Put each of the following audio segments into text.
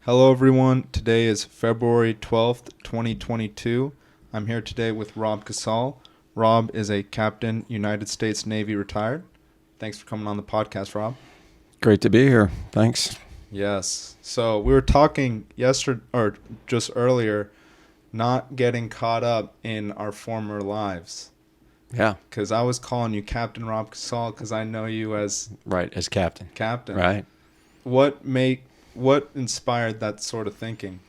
Hello, everyone. Today is February 12th, 2022. I'm here today with Rob Cassol. Rob is a Captain, United States Navy retired. Thanks for coming on the podcast, Rob. Great to be here. Thanks. Yes. So we were talking yesterday, or just earlier, not getting caught up in our former lives. Yeah. Because I was calling you Captain Rob Cassol because I know you as Right, as captain. Right. What inspired that sort of thinking?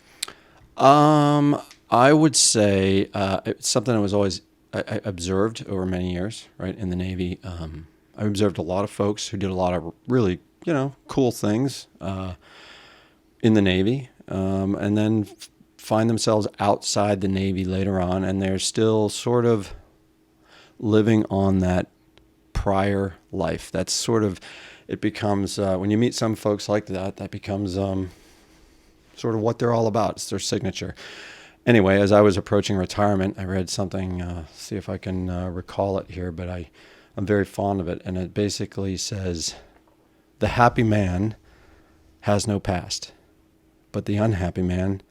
I would say it's something I was always I observed over many years, right, in the Navy. I observed a lot of folks who did a lot of really, cool things in the Navy, and then find themselves outside the Navy later on, and they're still sort of living on that prior life. That's sort of, it becomes, when you meet some folks like that, that becomes sort of what they're all about. It's their signature. Anyway, as I was approaching retirement, I read something, see if I can recall it here, but I'm very fond of it. And it basically says, the happy man has no past, but the unhappy man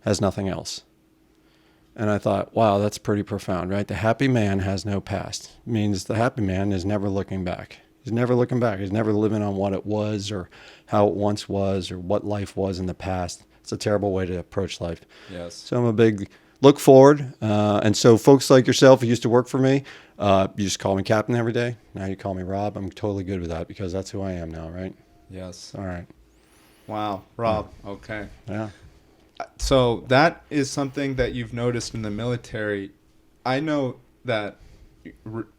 has nothing else. And I thought, wow, that's pretty profound, right? The happy man has no past. It means the happy man is never looking back. He's never looking back. He's never living on what it was or how it once was or what life was in the past. It's a terrible way to approach life. Yes. So I'm a big look forward. And so folks like yourself who used to work for me, you just call me Captain every day. Now you call me Rob. I'm totally good with that because that's who I am now, right? Yes. All right. Wow. Rob. Okay. Yeah. So that is something that you've noticed in the military. I know that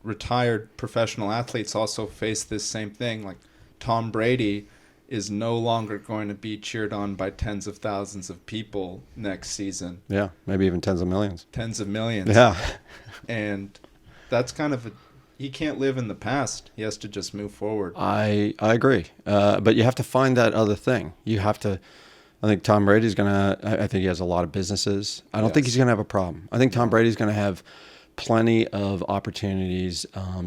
retired professional athletes also face this same thing. Like Tom Brady is no longer going to be cheered on by tens of thousands of people next season. Yeah, maybe even tens of millions. Tens of millions. Yeah. And that's kind of he can't live in the past. He has to just move forward. I agree. But you have to find that other thing. You have to. I think Tom Brady's I think he has a lot of businesses. I don't think he's going to have a problem. I think Tom Brady's going to have plenty of opportunities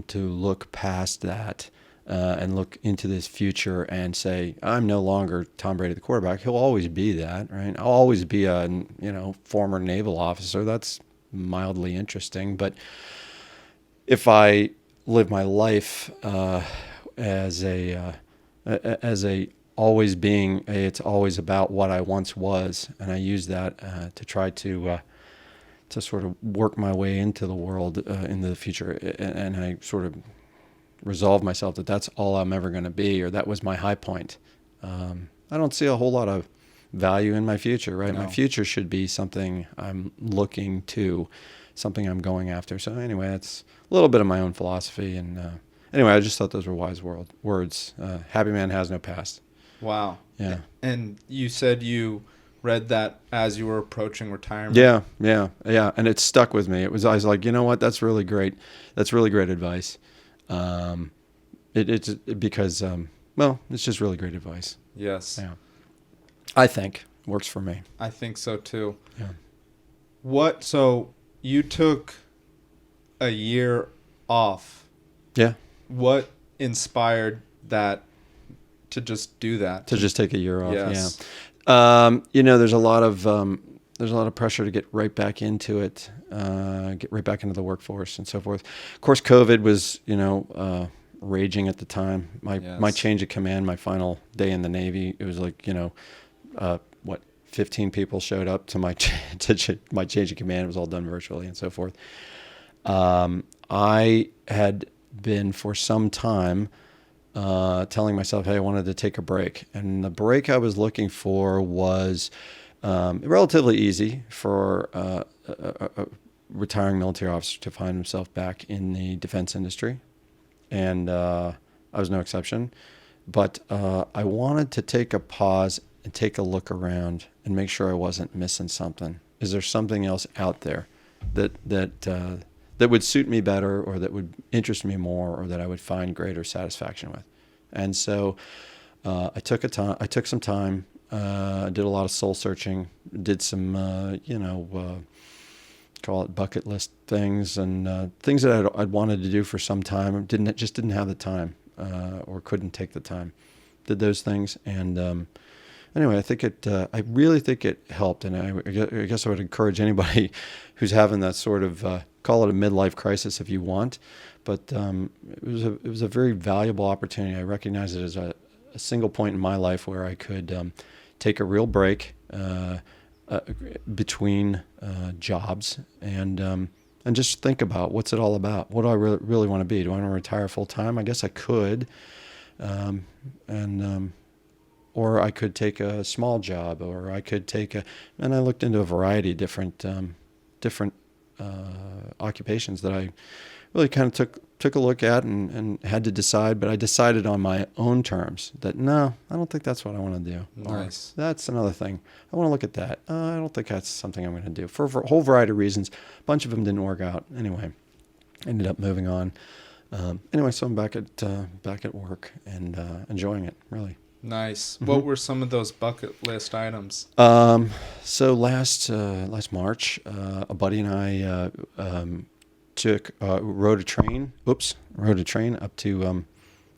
to look past that and look into this future and say, I'm no longer Tom Brady, the quarterback. He'll always be that, right? I'll always be a, former naval officer. That's mildly interesting. But if I live my life as a always being it's always about what I once was, and I use that to try to sort of work my way into the world into the future, and I sort of resolve myself that that's all I'm ever going to be, or that was my high point. I don't see a whole lot of value in my future, right? No. My future should be something I'm looking to, something I'm going after. So anyway, it's a little bit of my own philosophy, and anyway, I just thought those were wise words. Happy man has no past. Wow. Yeah. And you said you read that as you were approaching retirement. Yeah. And it stuck with me. I was like, you know what? That's really great. That's really great advice. It's because, it's just really great advice. Yes. Yeah. I think works for me. I think so too. Yeah. So you took a year off. Yeah. What inspired that to just do that? To just take a year off. Yes. Yeah. There's a lot of pressure to get right back into it, get right back into the workforce and so forth. Of course, COVID was, raging at the time. My change of command, my final day in the Navy, it was like, 15 people showed up to my my change of command. It was all done virtually and so forth. I had been for some time telling myself, hey, I wanted to take a break. And the break I was looking for was relatively easy for a retiring military officer to find himself back in the defense industry. And I was no exception. But I wanted to take a pause and take a look around and make sure I wasn't missing something. Is there something else out there that would suit me better, or that would interest me more, or that I would find greater satisfaction with? And so I took some time, did a lot of soul searching, did some, call it bucket list things, and things that I'd wanted to do for some time. Didn't have the time, or couldn't take the time. Did those things, and anyway, I think I really think it helped, and I guess I would encourage anybody who's having that sort of call it a midlife crisis if you want, but it was a very valuable opportunity. I recognize it as a single point in my life where I could take a real break between jobs and just think about what's it all about. What do I really want to be? Do I want to retire full time? I guess I could, or I could take a small job, or I could take and I looked into a variety of different occupations that I really kind of took a look at and had to decide, but I decided on my own terms that no, I don't think that's what I want to do. Nice. Or, that's another thing. I want to look at that. I don't think that's something I'm going to do for a whole variety of reasons. A bunch of them didn't work out. Anyway, ended up moving on. Anyway, so I'm back at work and enjoying it, really. Nice. What were some of those bucket list items? So last March, a buddy and I rode a train up to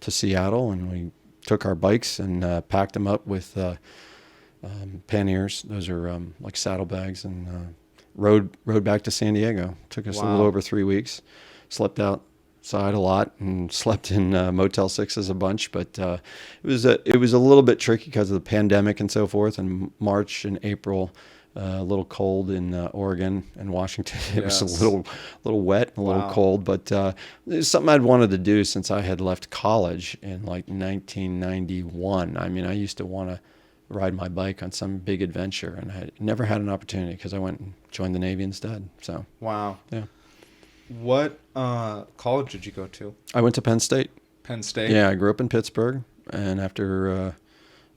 Seattle, and we took our bikes and packed them up with panniers. Those are like saddlebags, and rode back to San Diego. Took us a little over 3 weeks. Slept outside a lot and slept in Motel 6s a bunch, but it was a little bit tricky because of the pandemic and so forth. And March and April, a little cold in Oregon and Washington. It was a little wet and a little cold, but it's something I'd wanted to do since I had left college in like 1991. I mean, I used to want to ride my bike on some big adventure, and I never had an opportunity because I went and joined the Navy instead. So wow. Yeah. What college did you go to? I went to Penn State. Penn State? Yeah, I grew up in Pittsburgh, and after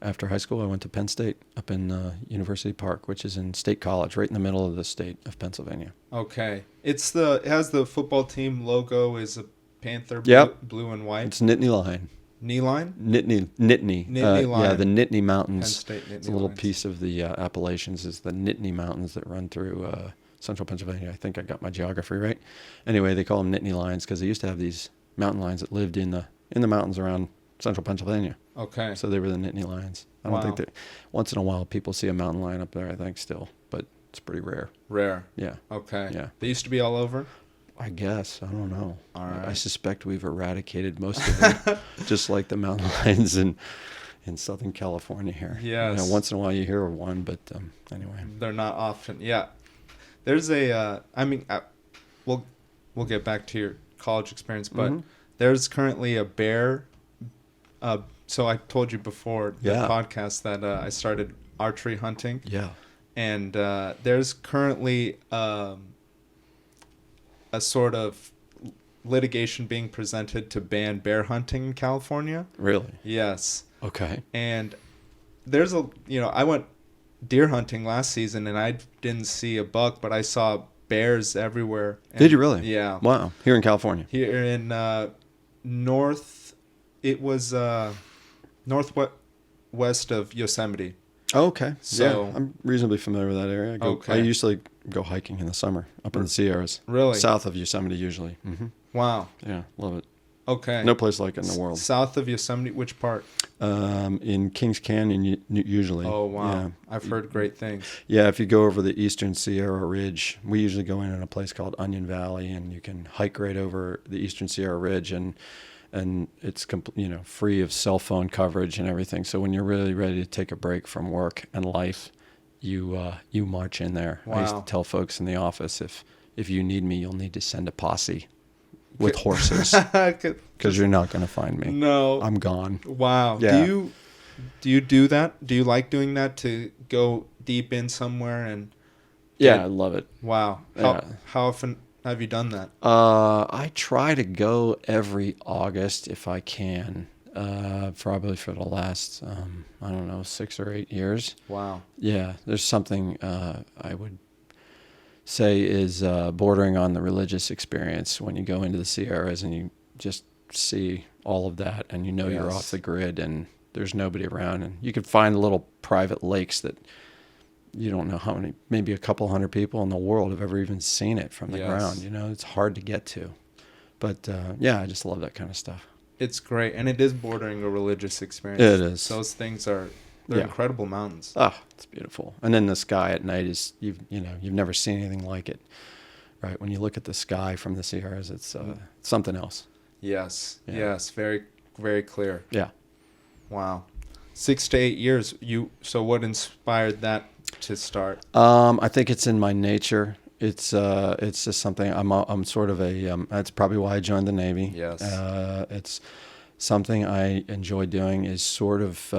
high school, I went to Penn State up in University Park, which is in State College, right in the middle of the state of Pennsylvania. Okay. It has the football team logo is a panther, blue and white. It's Nittany Lion. Knee line? Nittany Lion. Yeah, the Nittany Mountains. Penn State Nittany It's a little Lions. piece of the Appalachians is the Nittany Mountains that run through central Pennsylvania. I think I got my geography right. Anyway, they call them Nittany Lions because they used to have these mountain lions that lived in the mountains around central Pennsylvania. Okay. So they were the Nittany Lions. I don't think that once in a while people see a mountain lion up there, I think still, but it's pretty rare. Rare. Yeah. Okay. Yeah. They used to be all over? I guess. I don't know. All right. I suspect we've eradicated most of them, just like the mountain lions in Southern California here. Yes. Once in a while you hear of one, but anyway. They're not often. Yeah. There's we'll get back to your college experience, but there's currently a bear. So I told you before the podcast that I started archery hunting. Yeah. And there's currently a sort of litigation being presented to ban bear hunting in California. Really? Yes. Okay. And there's I went deer hunting last season and I didn't see a buck, but I saw bears everywhere. And, did you really? Yeah. Wow. Here in California? Here in northwest of Yosemite. Oh, okay. So yeah, I'm reasonably familiar with that area. I usually go hiking in the summer up in the Sierras. Really? South of Yosemite usually. Mm-hmm. Wow. Yeah, love it. Okay. No place like it in the world. South of Yosemite, which part? In Kings Canyon usually. Oh, wow. Yeah. I've heard great things. Yeah, if you go over the eastern Sierra Ridge, we usually go in a place called Onion Valley, and you can hike right over the eastern Sierra Ridge, and it's free of cell phone coverage and everything. So when you're really ready to take a break from work and life, you march in there. Wow. I used to tell folks in the office, if you need me, you'll need to send a posse with horses because you're not going to find me. No, I'm gone. Wow. Yeah. Do you do that? Do you like doing that, to go deep in somewhere and? Yeah, I love it. Wow. How often have you done that? I try to go every August if I can. Probably for the last 6 or 8 years. Wow. Yeah, there's something I would say is bordering on the religious experience when you go into the Sierras and you just see all of that, and you're off the grid and there's nobody around, and you can find little private lakes that you don't know how many, maybe a couple hundred people in the world have ever even seen it from the ground. It's hard to get to, but I just love that kind of stuff. It's great, and it is bordering a religious experience. It is. Those things are They're Yeah. incredible mountains. Oh, it's beautiful. And then the sky at night is you've never seen anything like it, right? When you look at the sky from the Sierras, it's something else. Yes. Yeah. Yes. Very, very clear. Yeah. Wow. 6 to 8 years. So what inspired that to start? I think it's in my nature. It's just something I'm sort of a that's probably why I joined the Navy. Yes. It's something I enjoy doing is sort of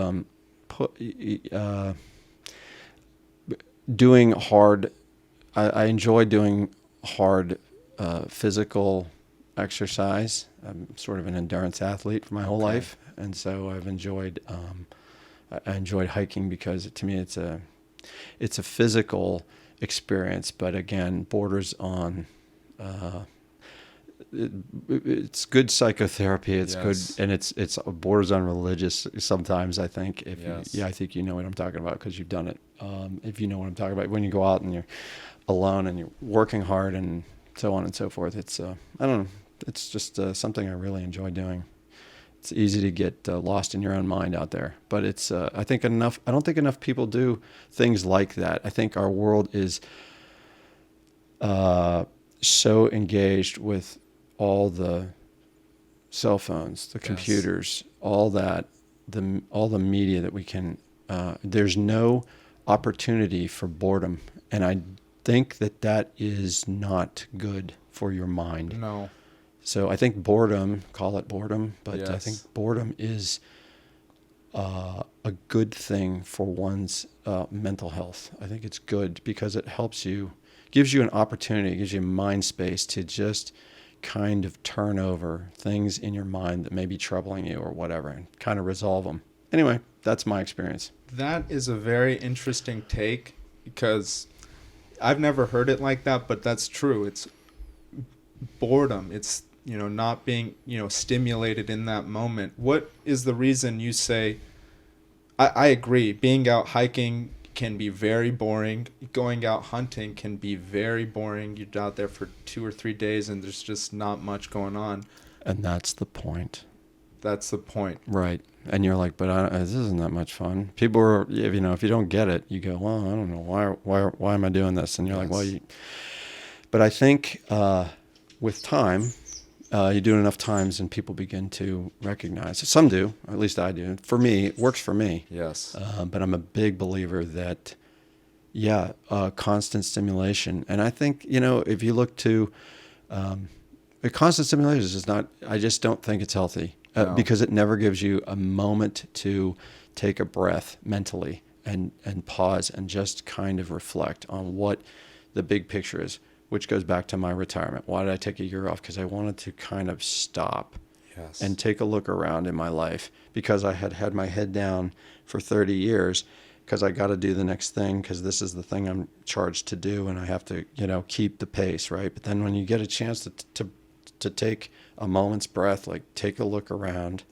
doing hard. I enjoy doing hard physical exercise. I'm sort of an endurance athlete for my whole Okay. life, and so I've enjoyed I enjoyed hiking because to me it's a physical experience, but again borders on it's good psychotherapy. It's Yes. good, and it's borders on religious sometimes. I think Yes. I think you know what I'm talking about because you've done it. If you know what I'm talking about, when you go out and you're alone and you're working hard and so on and so forth, it's I don't know. It's just something I really enjoy doing. It's easy to get lost in your own mind out there, but it's I don't think enough people do things like that. I think our world is so engaged with all the cell phones, the computers, all that, all the media that we can. There's no opportunity for boredom, and I think that is not good for your mind. No. So I think boredom, call it boredom, but I Yes. think boredom is a good thing for one's mental health. I think it's good because it helps you, gives you an opportunity, gives you mind space to just kind of turn over things in your mind that may be troubling you or whatever and kind of resolve them. Anyway, that's my experience. That is a very interesting take because I've never heard it like that, but that's true. It's boredom. It's, not being, stimulated in that moment. What is the reason you say, I agree, being out hiking can be very boring. Going out hunting can be very boring. You're out there for 2 or 3 days and there's just not much going on. And that's the point. That's the point. Right. And you're like, but this isn't that much fun. People are, if you don't get it, you go, well, I don't know, why am I doing this? And you're like, well, but I think with time, you do it enough times and people begin to recognize. Some do, or at least I do. For me, it works for me. Yes. But I'm a big believer that, constant stimulation. And I think, if you look to, constant stimulation is not, I just don't think it's healthy. No. Because it never gives you a moment to take a breath mentally and pause and just kind of reflect on what the big picture is, which goes back to my retirement. Why did I take a year off? Because I wanted to kind of stop and take a look around in my life because I had my head down for 30 years because I got to do the next thing because this is the thing I'm charged to do and I have to, keep the pace, right? But then when you get a chance to take a moment's breath, like take a look around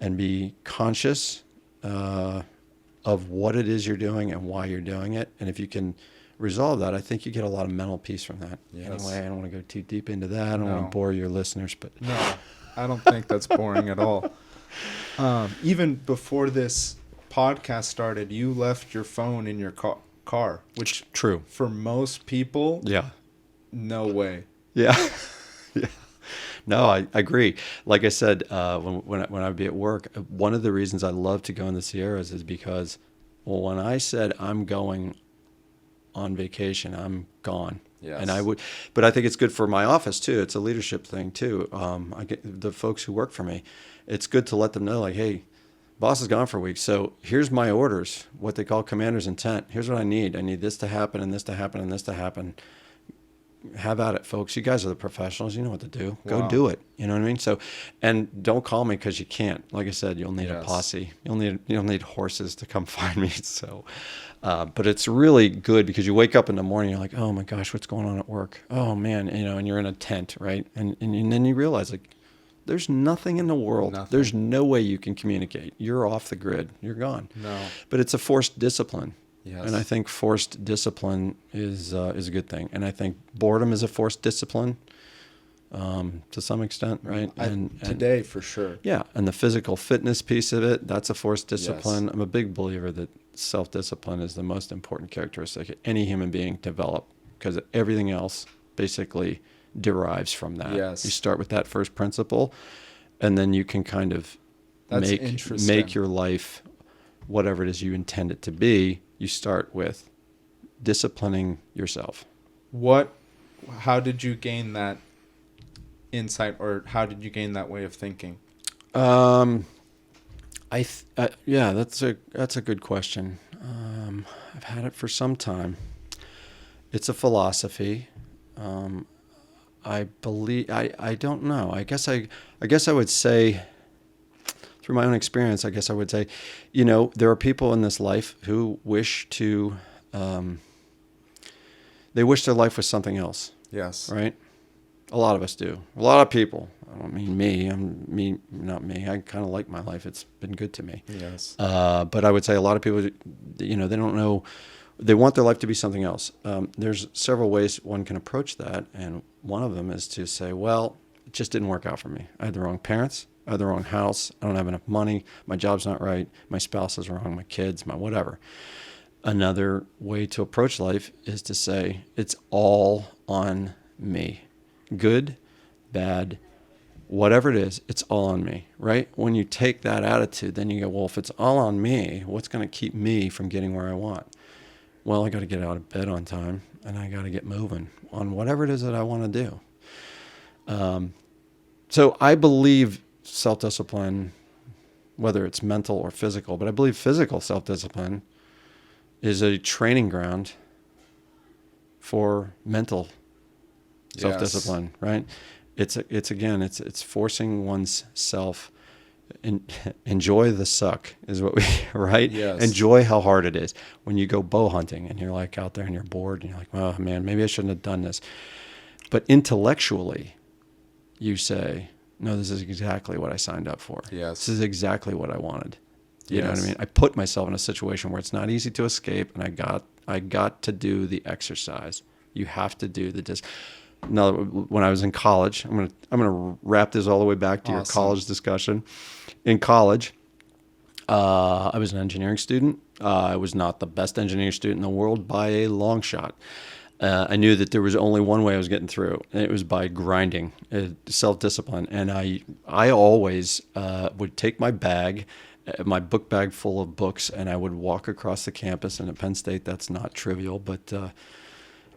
and be conscious of what it is you're doing and why you're doing it. And if you can resolve that, I think you get a lot of mental peace from that. Yes. Anyway, I don't want to go too deep into that. I don't want to bore your listeners, but No, I don't think that's boring at all. Even before this podcast started, you left your phone in your car, which true. for most people, Yeah. no way. Yeah. Yeah. No, I agree. Like I said, when I'd be at work, one of the reasons I love to go in the Sierras is because, well, when I said I'm going on vacation, I'm gone. Yes. And but I think it's good for my office too. It's a leadership thing too. I get the folks who work for me. It's good to let them know, like, hey, boss is gone for a week. So here's my orders, what they call commander's intent. Here's what I need. I need this to happen and this to happen and this to happen. Have at it, folks. You guys are the professionals. You know what to do. Go do it. You know what I mean? So, and don't call me because you can't. Like I said, you'll need a posse. You'll need horses to come find me. So, but it's really good because you wake up in the morning, you're like, oh my gosh, what's going on at work? Oh man, and you're in a tent, right? And then you realize like, there's nothing in the world. Nothing. There's no way you can communicate. You're off the grid. You're gone. No. But it's a forced discipline. Yes. And I think forced discipline is a good thing. And I think boredom is a forced discipline. to some extent, right? And today, for sure. yeah, and the physical fitness piece of it, that's a forced discipline. Yes. I'm a big believer that self-discipline is the most important characteristic any human being develop, because everything else basically derives from that. Yes. You start with that first principle, and then you can kind of That's make interesting. your life whatever it is you intend it to be. You start with disciplining yourself. How did you gain that insight, or how did you gain that way of thinking? Yeah, that's a good question. I've had it for some time. It's a philosophy. I believe I don't know. I guess I would say, through my own experience, I guess I would say, there are people in this life who wish to they wish their life was something else. Yes. Right? A lot of us do. A lot of people. I don't mean me. Not me. I kind of like my life. It's been good to me. Yes. But I would say a lot of people, they don't know. They want their life to be something else. There's several ways one can approach that, and one of them is to say, well, it just didn't work out for me. I had the wrong parents. I had the wrong house. I don't have enough money. My job's not right. My spouse is wrong. My kids, my whatever. Another way to approach life is to say, it's all on me. Good, bad, whatever it is, it's all on me, right? When you take that attitude, then you go, well, if it's all on me, what's going to keep me from getting where I want? Well, I got to get out of bed on time, and I got to get moving on whatever it is that I want to do. So I believe self-discipline, whether it's mental or physical, but I believe physical self-discipline is a training ground for mental self-discipline, right? It's forcing one's self enjoy the suck is what we, right? Yes. Enjoy how hard it is. When you go bow hunting and you're like out there and you're bored and you're like, oh man, maybe I shouldn't have done this. But intellectually, you say, no, this is exactly what I signed up for. Yes. This is exactly what I wanted. You know what I Yes. mean? I put myself in a situation where it's not easy to escape, and I got to do the exercise. You have to do the Now, when I was in college, I'm gonna wrap this all the way back to your Awesome. college discussion. In college, I was an engineering student. I was not the best engineering student in the world by a long shot. I knew that there was only one way I was getting through, and it was by grinding, self-discipline. And I always would take my book bag full of books, and I would walk across the campus. And at Penn State, that's not trivial, but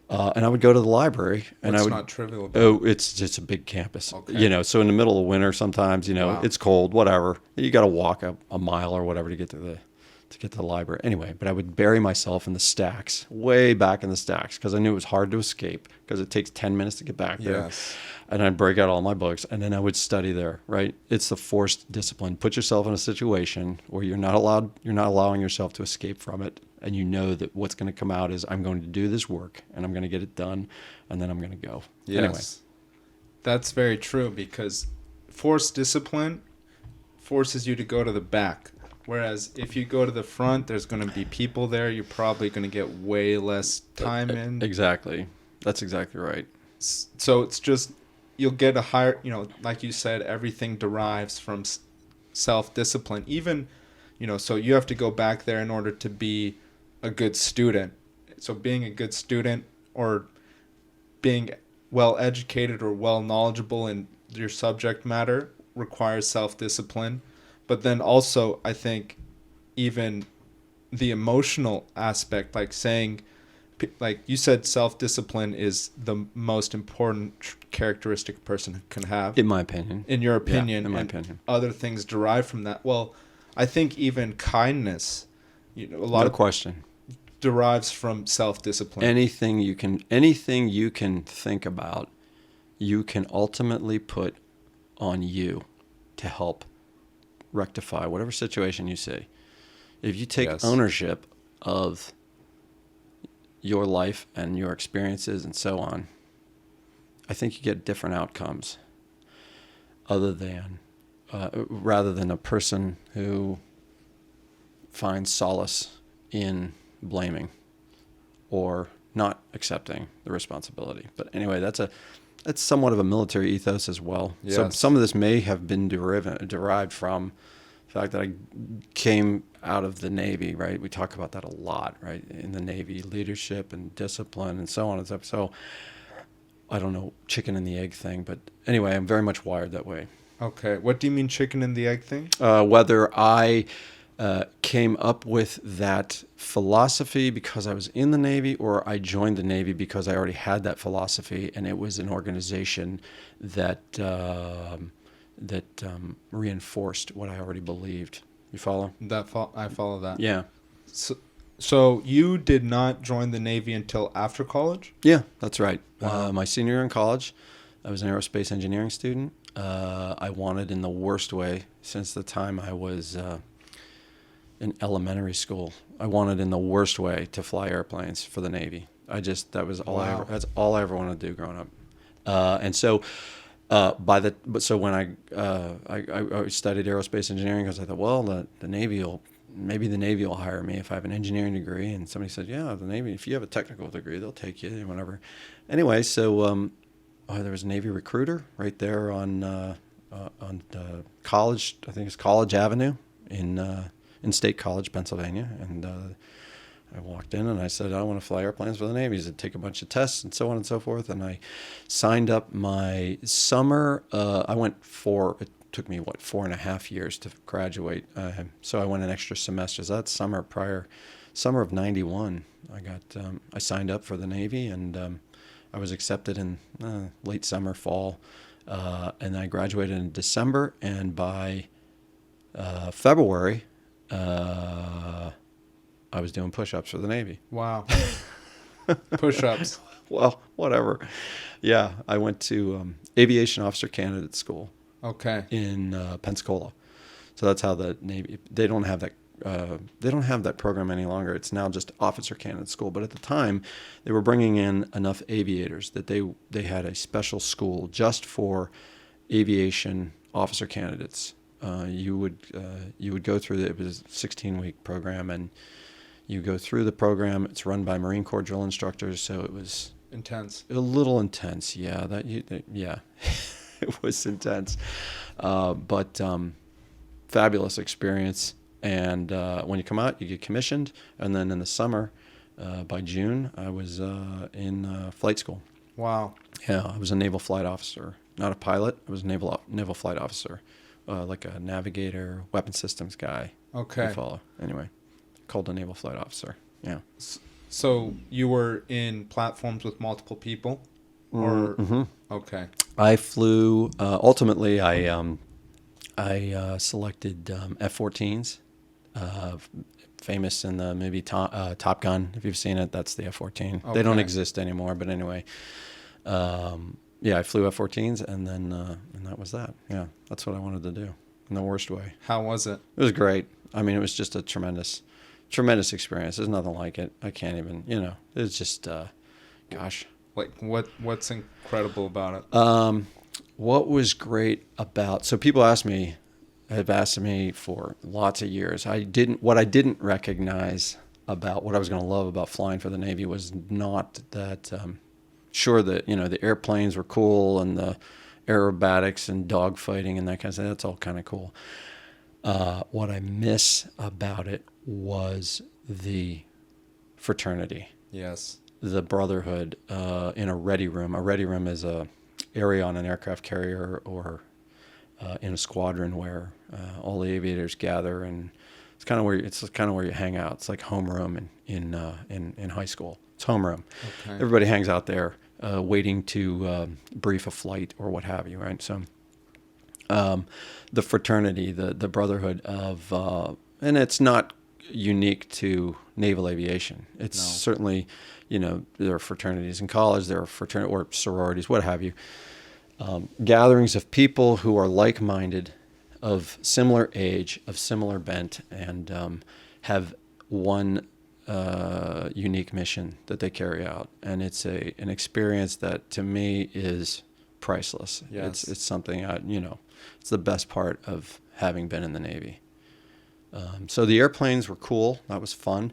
and I would go to the library. And What's I would, not trivial about oh, it's just a big campus. Okay. So in the middle of winter, sometimes Wow. it's cold, whatever. You got to walk a mile or whatever to get to the library. Anyway, but I would bury myself in the stacks, way back in the stacks, because I knew it was hard to escape, because it takes 10 minutes to get back there. Yes. And I'd break out all my books, and then I would study there, right? It's the forced discipline. Put yourself in a situation where you're not allowing yourself to escape from it, and you know that what's going to come out is, I'm going to do this work, and I'm going to get it done, and then I'm going to go. Yes. Anyway. That's very true, because forced discipline forces you to go to the back. Whereas if you go to the front, there's going to be people there. You're probably going to get way less time in. Exactly. That's exactly right. So it's just, you'll get a higher, like you said, everything derives from self-discipline. Even, so you have to go back there in order to be a good student. So being a good student, or being well educated or well knowledgeable in your subject matter, requires self-discipline. But then also, I think, even the emotional aspect, like you said, self-discipline is the most important characteristic a person can have. In my opinion. In your opinion. Yeah, in my and opinion. Other things derive from that. Well, I think even kindness, a lot No of question. derives from self-discipline. Anything you can think about, you can ultimately put on you to help rectify whatever situation you see. If you take Yes. ownership of your life and your experiences and so on, I think you get different outcomes, rather than a person who finds solace in blaming or not accepting the responsibility. But anyway, that's it's somewhat of a military ethos as well. So Yes. some of this may have been derived from the fact that I came out of the Navy, right? We talk about that a lot, right? In the Navy, leadership and discipline and so on and so forth. So I don't know, chicken and the egg thing, but anyway, I'm very much wired that way. Okay. What do you mean chicken and the egg thing? Whether I came up with that philosophy because I was in the Navy, or I joined the Navy because I already had that philosophy, and it was an organization that reinforced what I already believed. You follow? I follow that. Yeah. So you did not join the Navy until after college? Yeah, that's right. Wow. My senior year in college, I was an aerospace engineering student. I wanted, in the worst way, since the time I was in elementary school, I wanted in the worst way to fly airplanes for the Navy. That was all Wow. that's all I ever wanted to do growing up. So when I studied aerospace engineering, because I thought, well, the Navy will hire me if I have an engineering degree. And somebody said, yeah, the Navy, if you have a technical degree, they'll take you, whatever. Anyway, so there was a Navy recruiter right there on College, I think it's College Avenue in State College, Pennsylvania. And I walked in and I said, I want to fly airplanes for the Navy. He said, take a bunch of tests and so on and so forth. And I signed up my summer. It took me, 4.5 years to graduate. So I went an extra semester. So that summer of 91, I signed up for the Navy, and I was accepted in late summer, fall. And I graduated in December, and by February, I was doing push-ups for the Navy. Wow. Push-ups. Well, whatever. Yeah, I went to aviation officer candidate school. Okay. In Pensacola. So that's how the Navy. They don't have that. They don't have that program any longer. It's now just officer candidate school. But at the time, they were bringing in enough aviators that they had a special school just for aviation officer candidates. You would go through it was a 16-week program, and you go through the program. It's run by Marine Corps drill instructors, so it was intense. A little intense, yeah. Yeah, it was intense, but fabulous experience. And when you come out, you get commissioned, and then in the summer, by June, I was in flight school. Wow. Yeah, I was a naval flight officer, not a pilot. I was a naval flight officer, like a navigator, weapon systems guy. Okay. You follow. Anyway, called a naval flight officer. Yeah. So you were in platforms with multiple people, or mm-hmm. Okay. I flew. Ultimately, I selected F-14s. Famous in the movie Top Gun. If you've seen it, that's the F-14. Okay. They don't exist anymore, but anyway. Yeah, I flew F-14s, and then and that was that. Yeah, that's what I wanted to do in the worst way. How was it? It was great. I mean, it was just a tremendous experience. There's nothing like it. I can't even, it's just, gosh. Like what's incredible about it? What was great about, so people have asked me for lots of years. What I didn't recognize about what I was going to love about flying for the Navy was not that, sure that, the airplanes were cool and the aerobatics and dogfighting and that kind of stuff. That's all kind of cool. What I miss about it was the fraternity. Yes. The brotherhood in a ready room. A ready room is a area on an aircraft carrier or in a squadron where all the aviators gather, and it's kind of where you hang out. It's like homeroom in high school. It's homeroom. Okay. Everybody hangs out there, waiting to brief a flight or what have you. Right. So the fraternity, the brotherhood of, and it's not unique to naval aviation. It's certainly, there are fraternities in college, there are or sororities, what have you. Gatherings of people who are like-minded, of similar age, of similar bent, and have one unique mission that they carry out. And it's an experience that, to me, is priceless. Yes. It's something, it's the best part of having been in the Navy. So the airplanes were cool. That was fun.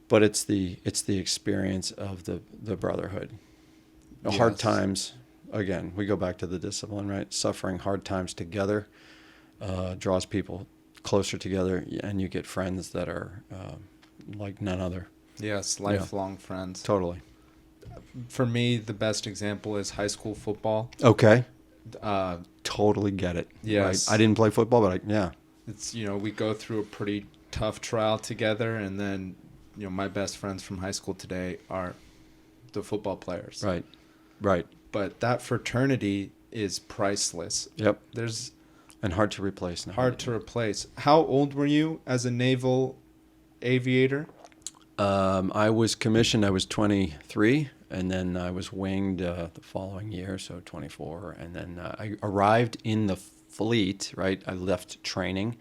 But it's the experience of the brotherhood. Yes. Hard times, again, we go back to the discipline, right? Suffering hard times together draws people closer together, and you get friends that are like none other. Yes, lifelong friends. Totally. For me, the best example is high school football. Okay. Uh, Totally get it. yes. Right? I didn't play football, but yeah. It's, we go through a pretty tough trial together, and then, my best friends from high school today are the football players. Right. Right. But that fraternity is priceless. Yep. And hard to replace now. Hard to replace. How old were you as a naval aviator? I was commissioned. I was 23, and then I was winged the following year, so 24. And then I arrived in the fleet, right? I left training,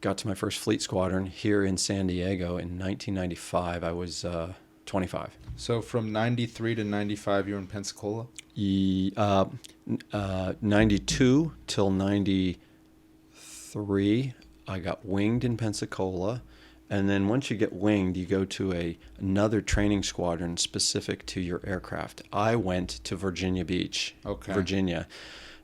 got to my first fleet squadron here in San Diego in 1995. I was 25. So from 93 to 95, you were in Pensacola? 92 till 93, I got winged in Pensacola. And then once you get winged, you go to another training squadron specific to your aircraft. I went to Virginia Beach, Virginia,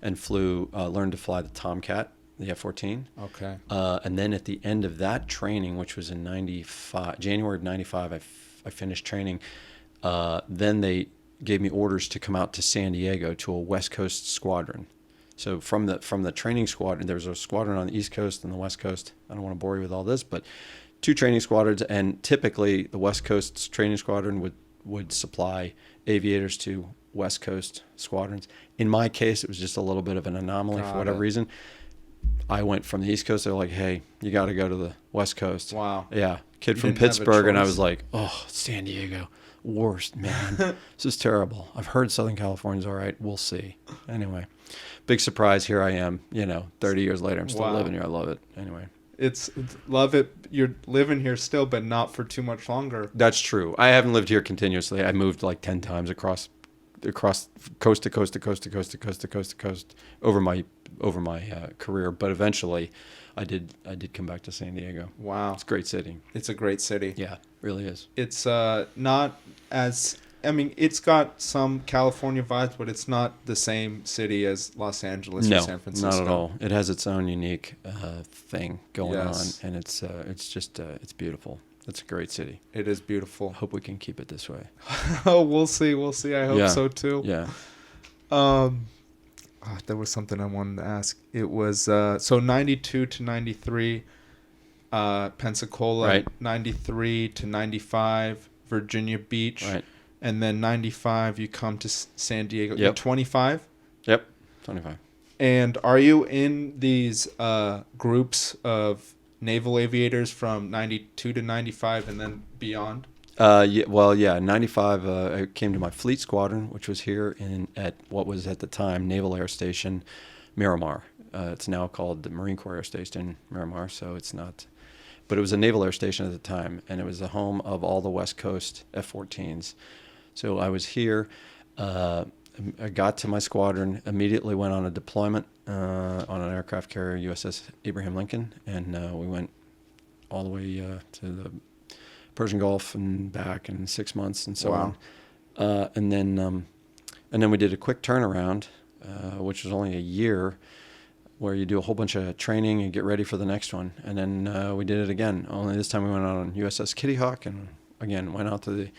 and learned to fly the Tomcat, the F-14. Okay. And then at the end of that training, which was in January of 95, I finished training. Then they gave me orders to come out to San Diego to a West Coast squadron. So from the training squadron, there was a squadron on the East Coast and the West Coast. I don't want to bore you with all this, but 2 training squadrons, and typically the West Coast's training squadron would supply aviators to West Coast squadrons. In my case, it was just a little bit of an anomaly for whatever reason. I went from the East Coast. They're like, hey, you got to go to the West Coast. Wow. Yeah. Kid from Pittsburgh, and I was like, oh, San Diego. Worst, man. This is terrible. I've heard Southern California's all right. We'll see. Anyway, big surprise. Here I am, 30 years later. I'm still living here. I love it. Anyway. Love it. You're living here still, but not for too much longer. That's true. I haven't lived here continuously. I moved like 10 times across coast to coast to coast to coast to coast to coast to coast over my career. But eventually, I did come back to San Diego. Wow, it's a great city. It's a great city. Yeah, really is. It's not as. I mean, it's got some California vibes, but it's not the same city as Los Angeles or San Francisco. No, not at all. It has its own unique thing going on, and it's beautiful. It's a great city. It is beautiful. Hope we can keep it this way. Oh, we'll see. I hope so too. Yeah. There was something I wanted to ask. It was so 92 to 93, Pensacola. Right. 93 to 95, Virginia Beach. Right. And then 95, you come to San Diego. Yep. You're 25? Yep, 25. And are you in these groups of naval aviators from 92 to 95 and then beyond? Yeah. 95, I came to my fleet squadron, which was here at what was at the time Naval Air Station, Miramar. It's now called the Marine Corps Air Station, Miramar, so it's not. But it was a naval air station at the time, and it was the home of all the West Coast F-14s. So I was here. I got to my squadron, immediately went on a deployment on an aircraft carrier, USS Abraham Lincoln, and we went all the way to the Persian Gulf and back in 6 months and so on. And then we did a quick turnaround, which was only a year, where you do a whole bunch of training and get ready for the next one. And then we did it again. Only this time we went out on USS Kitty Hawk and again went out to the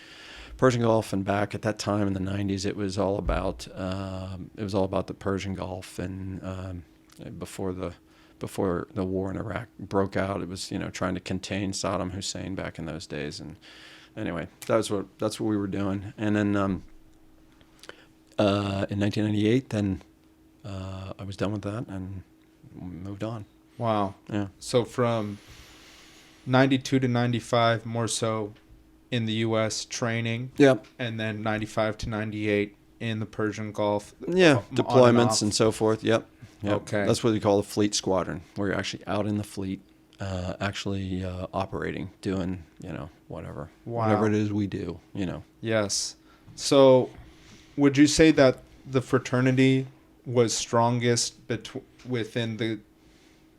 Persian Gulf and back. At that time in the 90s, it was all about the Persian Gulf, and before the war in Iraq broke out, it was trying to contain Saddam Hussein back in those days. And anyway, that's what we were doing. And then in 1998, then I was done with that and moved on. Wow. Yeah. So from 92 to 95, more so in the U.S. training. Yep. And then 95 to 98 in the Persian Gulf. Yeah, deployments and so forth. Yep. Okay. That's what we call a fleet squadron, where you're actually out in the fleet, actually operating, doing, whatever. Wow. Whatever it is we do, Yes. So would you say that the fraternity was strongest within the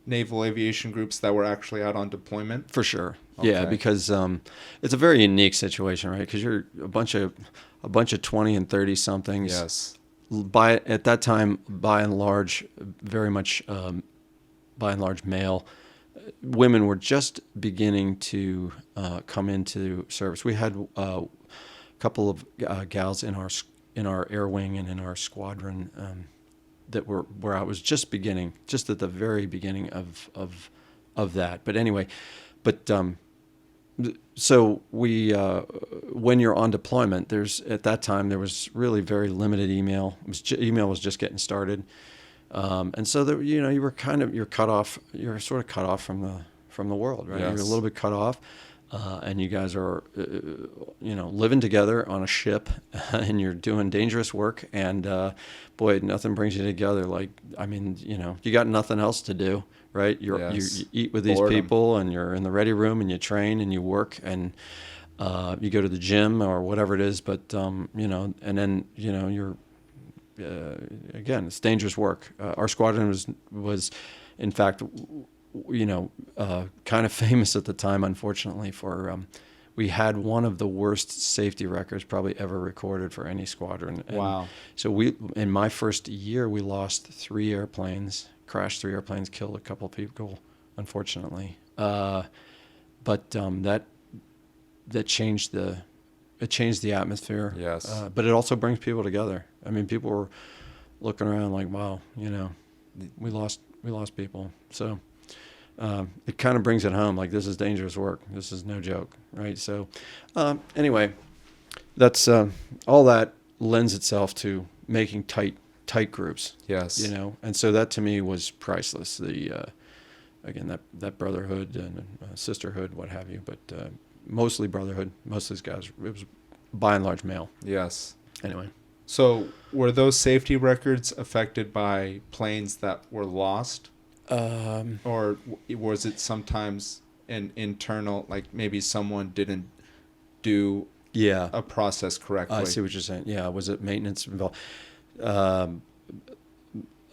naval aviation groups that were actually out on deployment? For sure. Okay. Yeah, because it's a very unique situation, right? Because you're a bunch of 20 and 30 somethings. Yes. at that time, by and large, very much by and large male. Women were just beginning to come into service. We had a couple of gals in our air wing and in our squadron that were where I was just beginning, just at the very beginning of that. But anyway, but so we when you're on deployment, at that time there was really very limited email. Email was just getting started. And so that you were you're sort of cut off from the world, right? Yes. You're a little bit cut off, and you guys are living together on a ship, and you're doing dangerous work, and boy, nothing brings you together like, I mean, you got nothing else to do, right? You eat with these Boredom. people, and you're in the ready room, and you train and you work, and you go to the gym or whatever it is, but and then you're again, it's dangerous work. Our squadron was in fact, kind of famous at the time, unfortunately, for we had one of the worst safety records probably ever recorded for any squadron. And Wow. so in my first year, we lost 3 airplanes, crashed 3 airplanes, killed a couple people, unfortunately. But that changed the atmosphere. Yes. But it also brings people together. I mean, people were looking around like, wow, we lost people. So it kind of brings it home. Like, this is dangerous work. This is no joke, right? So anyway, that's all that lends itself to making tight groups. Yes. And so that to me was priceless. The again, that brotherhood and sisterhood, what have you, but mostly brotherhood. Most of these guys, it was by and large male. Yes. Anyway. So were those safety records affected by planes that were lost? Or was it sometimes an internal, like maybe someone didn't do a process correctly? I see what you're saying. Yeah, was it maintenance involved? Let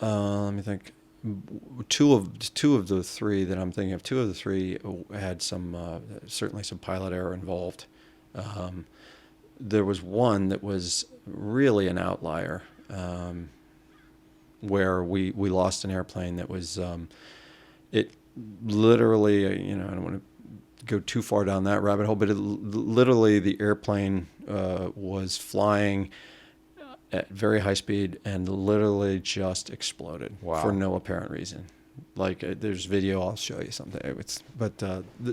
me think. Two of the three that I'm thinking of, 2 of the 3 had certainly some pilot error involved. There was one that was really an outlier, where we lost an airplane that was, it literally, I don't want to go too far down that rabbit hole, but literally the airplane was flying at very high speed and literally just exploded. Wow. For no apparent reason. Like, there's video, I'll show you something. But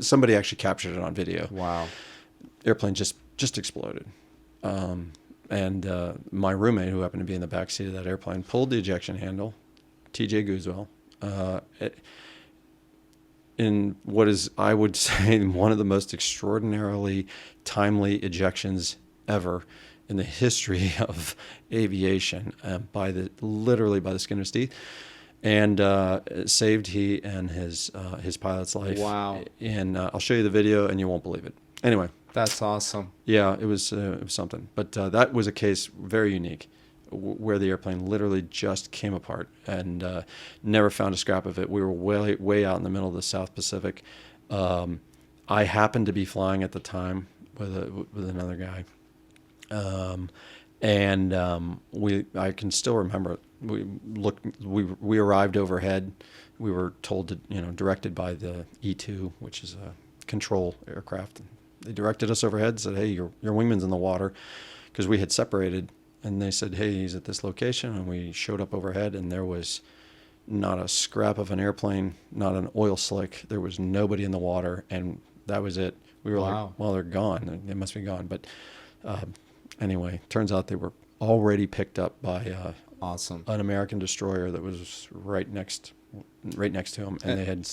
somebody actually captured it on video. Wow. Airplane just exploded. And my roommate, who happened to be in the back seat of that airplane, pulled the ejection handle, TJ Guzwell, in what is, I would say, one of the most extraordinarily timely ejections ever in the history of aviation, literally by the skin of his teeth, and saved he and his pilot's life. Wow. And I'll show you the video, and you won't believe it. Anyway. That's awesome. Yeah, it was something. But that was a case very unique, where the airplane literally just came apart, and never found a scrap of it. We were way out in the middle of the South Pacific. I happened to be flying at the time with another guy, and I can still remember it. We arrived overhead. We were told to, directed by the E2, which is a control aircraft. They directed us overhead, said, hey, your wingman's in the water, because we had separated. And they said, hey, he's at this location. And we showed up overhead, and there was not a scrap of an airplane, not an oil slick. There was nobody in the water, and that was it. We were like, well, they're gone. They must be gone. But anyway, turns out they were already picked up by awesome. An American destroyer that was right next to him. And they had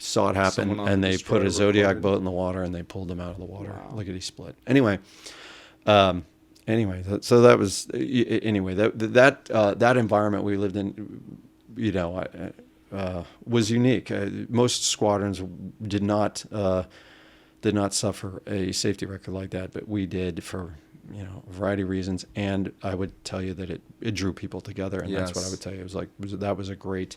saw it happen, and they put a Zodiac boat in the water, and they pulled them out of the water. Wow. Lickety split. Anyway, so that was that environment we lived in, was unique. Most squadrons did not suffer a safety record like that, but we did for a variety of reasons. And I would tell you that it drew people together, and Yes. that's what I would tell you. It was like that was a great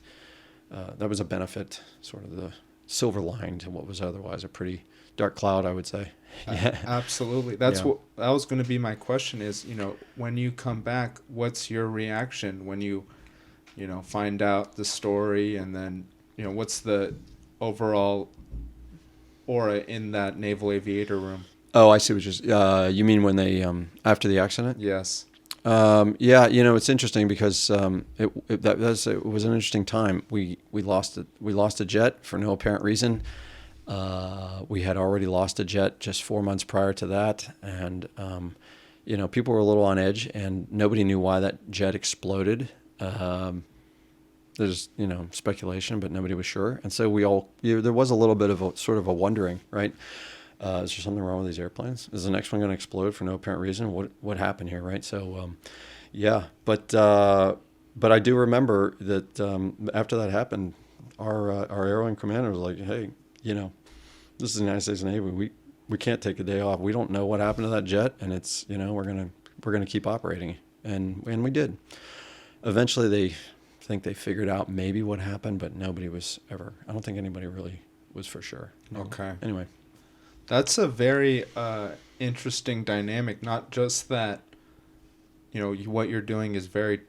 that was a benefit, sort of the silver line to what was otherwise a pretty dark cloud, I would say. Yeah. Absolutely. That's Yeah. what that was going to be my question is, when you come back, what's your reaction when you find out the story, and then, what's the overall aura in that Naval Aviator room? Oh, I see what you mean when they after the accident? Yes. Yeah, it's interesting because it was an interesting time. We lost a jet for no apparent reason. We had already lost a jet just 4 months prior to that, and people were a little on edge, and nobody knew why that jet exploded. There's speculation, but nobody was sure, and so we all there was a little bit of a sort of a wondering, right? Is there something wrong with these airplanes? Is the next one going to explode for no apparent reason? What happened here, right? So, yeah, but I do remember that after that happened, our airline commander was like, "Hey, this is the United States Navy. We can't take a day off. We don't know what happened to that jet, and it's we're gonna keep operating." And we did. Eventually, they think they figured out maybe what happened, but nobody was ever. I don't think anybody really was for sure. No. Okay. Anyway. That's a very interesting dynamic. Not just that, what you're doing is very,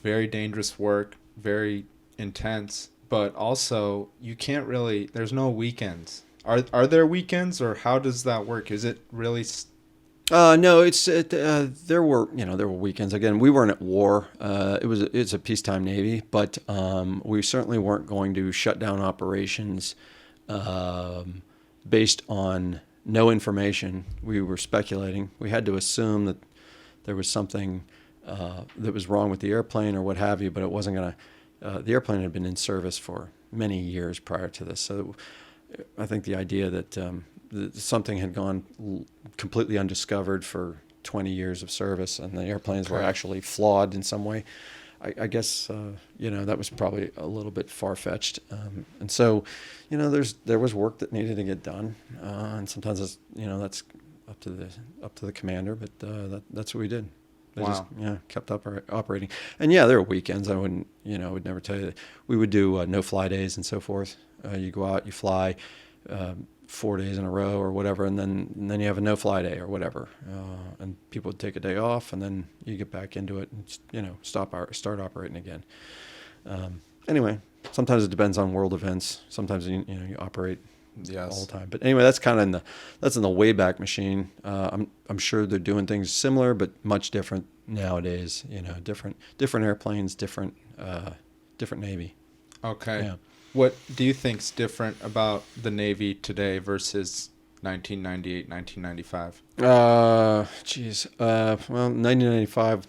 very dangerous work, very intense, but also you can't really. There's no weekends. Are there weekends, or how does that work? Is it really? No, there were weekends. Again, we weren't at war. It's a peacetime Navy, but we certainly weren't going to shut down operations. Based on no information. We were speculating. We had to assume that there was something that was wrong with the airplane or what have you, but it wasn't going to. The airplane had been in service for many years prior to this, so I think the idea that something had gone completely undiscovered for 20 years of service and the airplanes were actually flawed in some way, I guess that was probably a little bit far-fetched, and so there was work that needed to get done, and sometimes that's up to the commander, but that's what we did. They just kept operating, and there were weekends. I would never tell you that. We would do no fly days and so forth. You go out, you fly 4 days in a row or whatever, and then you have a no fly day or whatever, and people would take a day off, and then you get back into it and start operating again. Anyway, sometimes it depends on world events. Sometimes you operate all the time. But anyway, that's kind of in the Wayback Machine. I'm sure they're doing things similar, but much different nowadays. Different airplanes, different Navy. Okay. Yeah. What do you think's different about the Navy today versus 1998, 1995? Well, 1995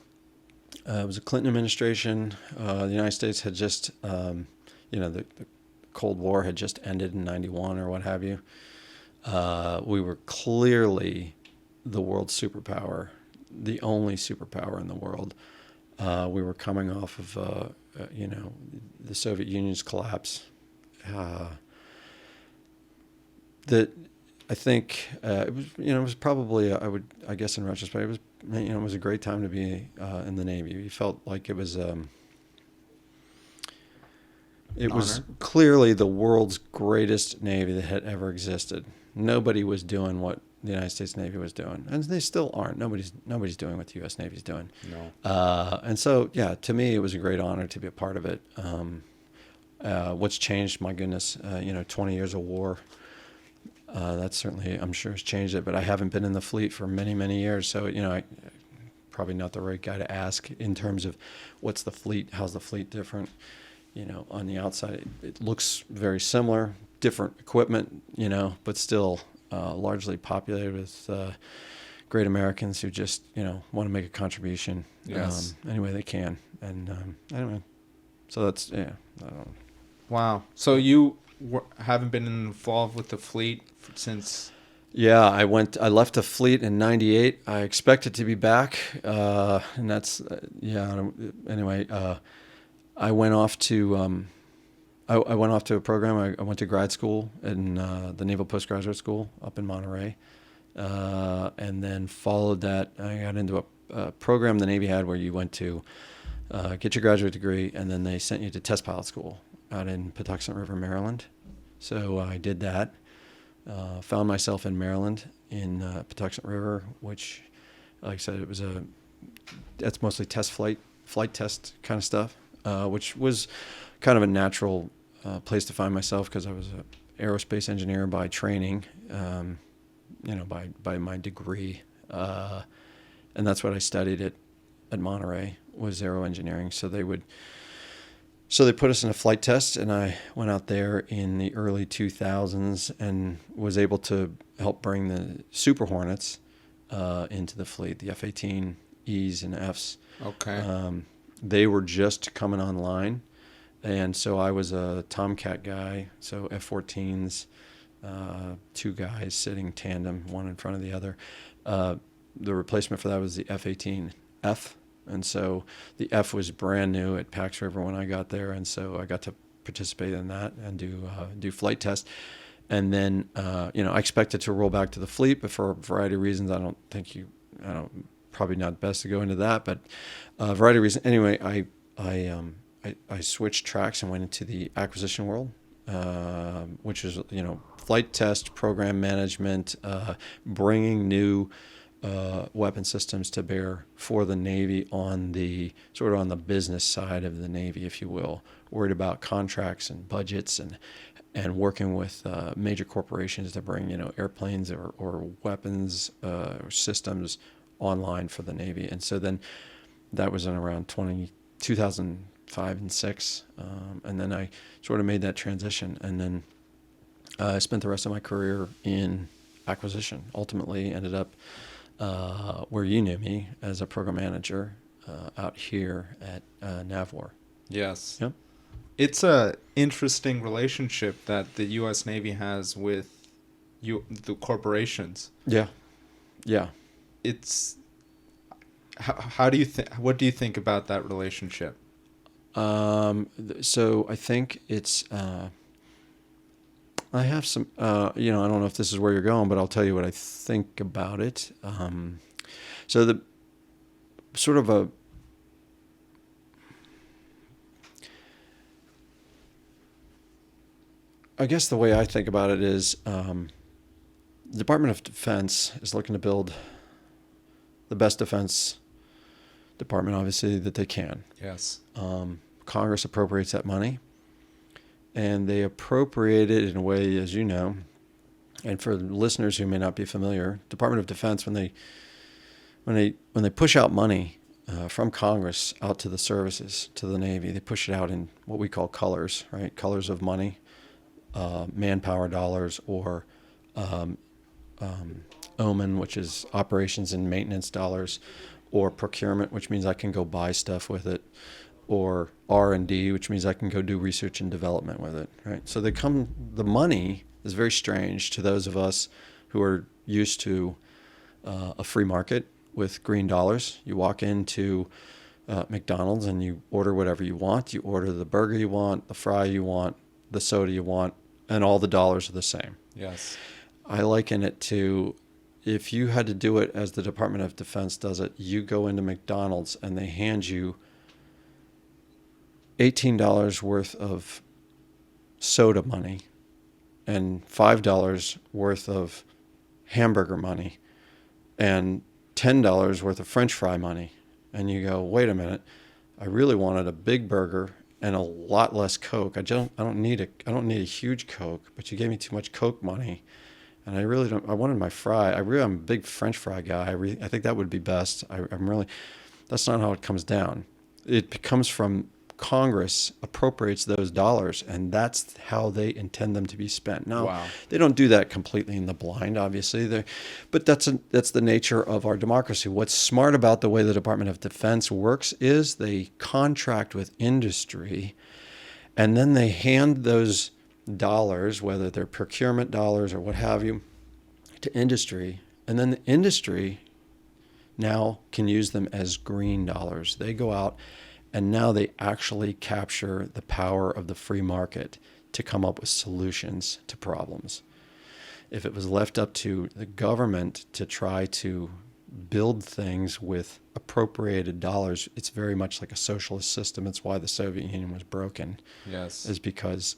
was a Clinton administration. The United States had just, the Cold War had just ended in 91 or what have you. We were clearly the world superpower, the only superpower in the world. We were coming off of, the Soviet Union's collapse. That I think it was probably I guess in retrospect it was a great time to be in the Navy. You felt like it was clearly the world's greatest Navy that had ever existed. Nobody was doing what the United States Navy was doing, and they still aren't. Nobody's doing what the U.S. Navy's doing. No. And so to me it was a great honor to be a part of it. What's changed? My goodness, 20 years of war. That certainly, I'm sure, has changed it. But I haven't been in the fleet for many, many years, so I probably not the right guy to ask in terms of what's the fleet, how's the fleet different. On the outside, it looks very similar, different equipment, but still largely populated with great Americans who just want to make a contribution any way they can. And anyway, so that's I don't know. Wow. So you haven't been involved with the fleet since? Yeah, I left the fleet in '98. I expected to be back, and that's Anyway, I went off to I went off to a program. I went to grad school in the Naval Postgraduate School up in Monterey, and then followed that. I got into a program the Navy had where you went to get your graduate degree, and then they sent you to test pilot school out in Patuxent River, Maryland. So I did that. Found myself in Maryland in Patuxent River, which, like I said, that's mostly flight test kind of stuff, which was kind of a natural place to find myself because I was an aerospace engineer by training, by my degree, and that's what I studied at Monterey was aero engineering. So they put us in a flight test, and I went out there in the early 2000s and was able to help bring the Super Hornets into the fleet, the F-18Es and Fs. Okay. They were just coming online, and so I was a Tomcat guy, so F-14s, two guys sitting tandem, one in front of the other. The replacement for that was the F-18F. And so the F was brand new at Pax River when I got there, and so I got to participate in that and do flight tests. And then I expected to roll back to the fleet, but for a variety of reasons, probably not best to go into that, but a variety of reasons. Anyway, I switched tracks and went into the acquisition world, which is flight test, program management, bringing new weapon systems to bear for the Navy on the business side of the Navy, if you will, worried about contracts and budgets and working with major corporations to bring airplanes or weapons or systems online for the Navy. And so then that was in around 2005 and 6, and then I sort of made that transition, and then I spent the rest of my career in acquisition. Ultimately ended up where you knew me as a program manager out here at Naval. Yes. Yep. It's a interesting relationship that the U.S. Navy has with the corporations. Yeah. Yeah. It's how do you think? What do you think about that relationship? So I think it's. I have some. I don't know if this is where you're going, but I'll tell you what I think about it. So the sort of a. I guess the way I think about it is the Department of Defense is looking to build the best defense department, obviously, that they can. Yes. Congress appropriates that money, and they appropriate it in a way, as you know, and for listeners who may not be familiar, Department of Defense, when they push out money from Congress out to the services, to the Navy, they push it out in what we call colors, right? Colors of money. Manpower dollars, or OMAN, which is operations and maintenance dollars, or procurement, which means I can go buy stuff with it, or R&D, which means I can go do research and development with it, right? So the money is very strange to those of us who are used to a free market with green dollars. You walk into McDonald's and you order whatever you want. You order the burger you want, the fry you want, the soda you want, and all the dollars are the same. Yes. I liken it to if you had to do it as the Department of Defense does it, you go into McDonald's and they hand you $18 worth of soda money and $5 worth of hamburger money and $10 worth of French fry money. And you go, wait a minute, I really wanted a big burger and a lot less Coke. I don't need a huge Coke, but you gave me too much Coke money, and I really don't. I wanted my fry. I'm a big French fry guy. I think that would be best. That's not how it comes down. It comes from Congress appropriates those dollars, and that's how they intend them to be spent. Now, Wow. They don't do that completely in the blind, obviously. But that's the nature of our democracy. What's smart about the way the Department of Defense works is they contract with industry, and then they hand those dollars, whether they're procurement dollars or what have you, to industry, and then the industry now can use them as green dollars. They go out and now they actually capture the power of the free market to come up with solutions to problems. If it was left up to the government to try to build things with appropriated dollars, it's very much like a socialist system. It's why the Soviet Union was broken. Yes. Is because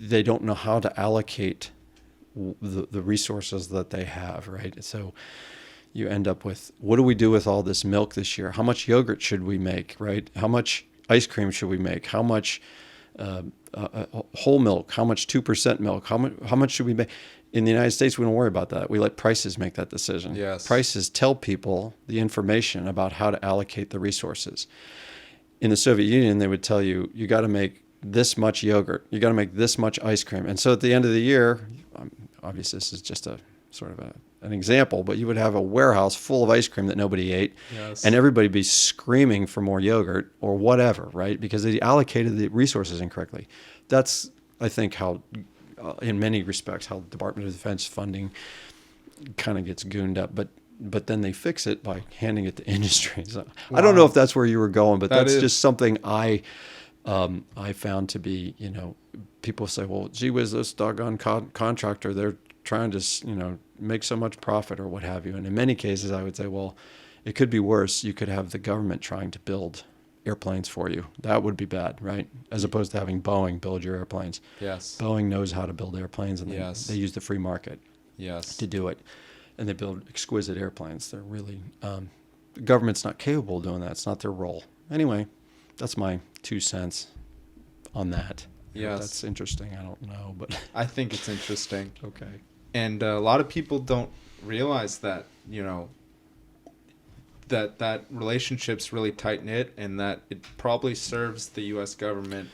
they don't know how to allocate the resources that they have, right? So you end up with, what do we do with all this milk this year? How much yogurt should we make, right? How much ice cream should we make? How much whole milk? How much 2% milk? How much should we make? In the United States, we don't worry about that. We let prices make that decision. Yes. Prices tell people the information about how to allocate the resources. In the Soviet Union, they would tell you, you got to make this much yogurt. You got to make this much ice cream. And so at the end of the year, obviously this is just a sort of an example, but you would have a warehouse full of ice cream that nobody ate, Yes. and everybody be screaming for more yogurt or whatever, right? Because they allocated the resources incorrectly. That's, I think, how, in many respects, how Department of Defense funding kind of gets gooned up. But then they fix it by handing it to industry. So I don't know if that's where you were going, but that's just something I found to be, people say, well, gee whiz, this doggone contractor, they're trying to, make so much profit or what have you. And in many cases, I would say, well, it could be worse. You could have the government trying to build airplanes for you. That would be bad, right? As opposed to having Boeing build your airplanes. Yes. Boeing knows how to build airplanes, and Yes. they use the free market Yes. to do it. And they build exquisite airplanes. They're really, the government's not capable of doing that. It's not their role. Anyway, that's my 2 cents on that. Yes. That's interesting. I don't know, but I think it's interesting. okay. And a lot of people don't realize that, that relationship's really tight-knit, and that it probably serves the U.S. government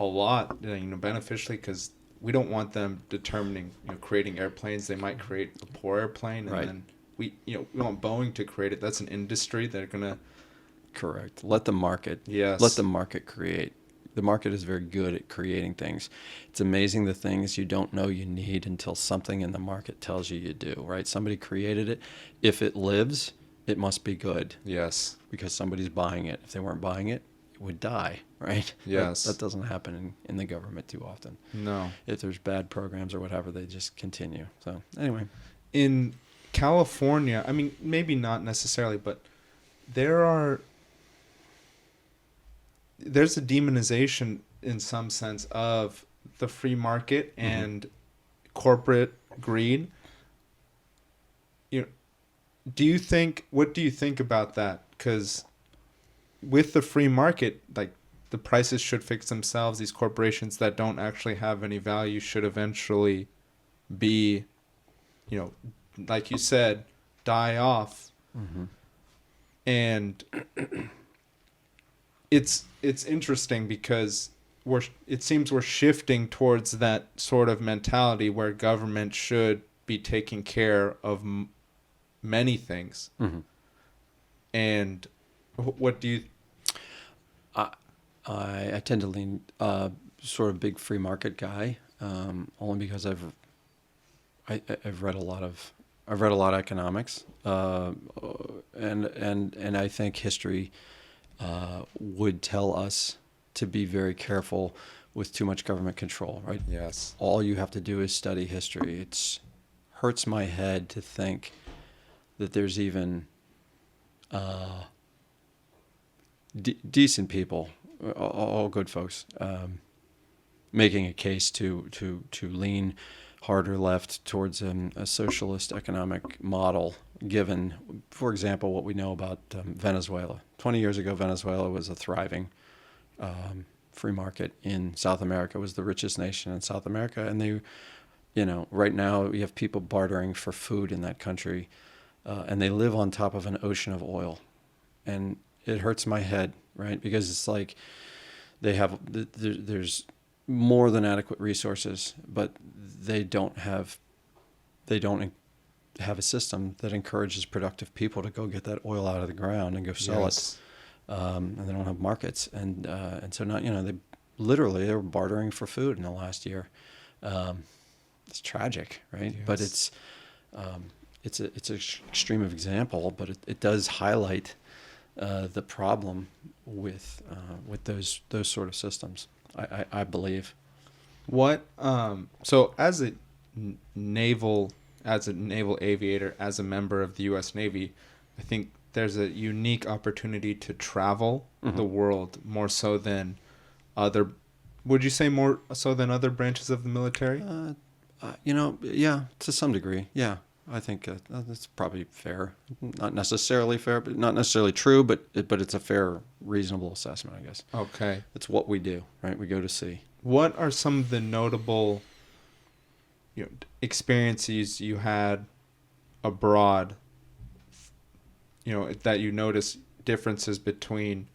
a lot, beneficially, because we don't want them determining, creating airplanes. They might create a poor airplane, and Right. then we want Boeing to create it. That's an industry. They're going to... Correct. Let the market. Yes. Let the market create. The market is very good at creating things. It's amazing the things you don't know you need until something in the market tells you you do, right? Somebody created it. If it lives, it must be good. Yes. Because somebody's buying it. If they weren't buying it, it would die, right? Yes. That doesn't happen in the government too often. No. If there's bad programs or whatever, they just continue. So anyway. In California, I mean, maybe not necessarily, but there's a demonization in some sense of the free market and corporate greed. What do you think about that? Because with the free market, like, the prices should fix themselves. These corporations that don't actually have any value should eventually be, like you said, die off. Mm-hmm. And it's interesting because it seems we're shifting towards that sort of mentality where government should be taking care of many things. Mm-hmm. And what do you... I tend to lean sort of big free market guy, only because I've read a lot of economics, and I think history would tell us to be very careful with too much government control, right? Yes. All you have to do is study history. It hurts my head to think that there's even decent people, all good folks, making a case to lean harder left towards a socialist economic model, given, for example, what we know about Venezuela. 20 years ago, Venezuela was a thriving free market in South America. It was the richest nation in South America, and they, right now you have people bartering for food in that country, and they live on top of an ocean of oil, and it hurts my head, right? Because it's like there's more than adequate resources, but they don't have a system that encourages productive people to go get that oil out of the ground and go sell it. And they don't have markets, and so not, they were bartering for food in the last year. It's tragic, right? Yes. But it's an extreme of example, but it does highlight the problem with those sort of systems. I believe. What so as a naval aviator, as a member of the U.S. Navy, I think there's a unique opportunity to travel the world more so than other Would you say more so than other branches of the military? Yeah, to some degree. Yeah, I think that's probably fair. Not necessarily fair, but not necessarily true, but it's a fair, reasonable assessment, I guess. Okay. It's what we do, right? We go to sea. What are some of the notable, experiences you had abroad, that you notice differences between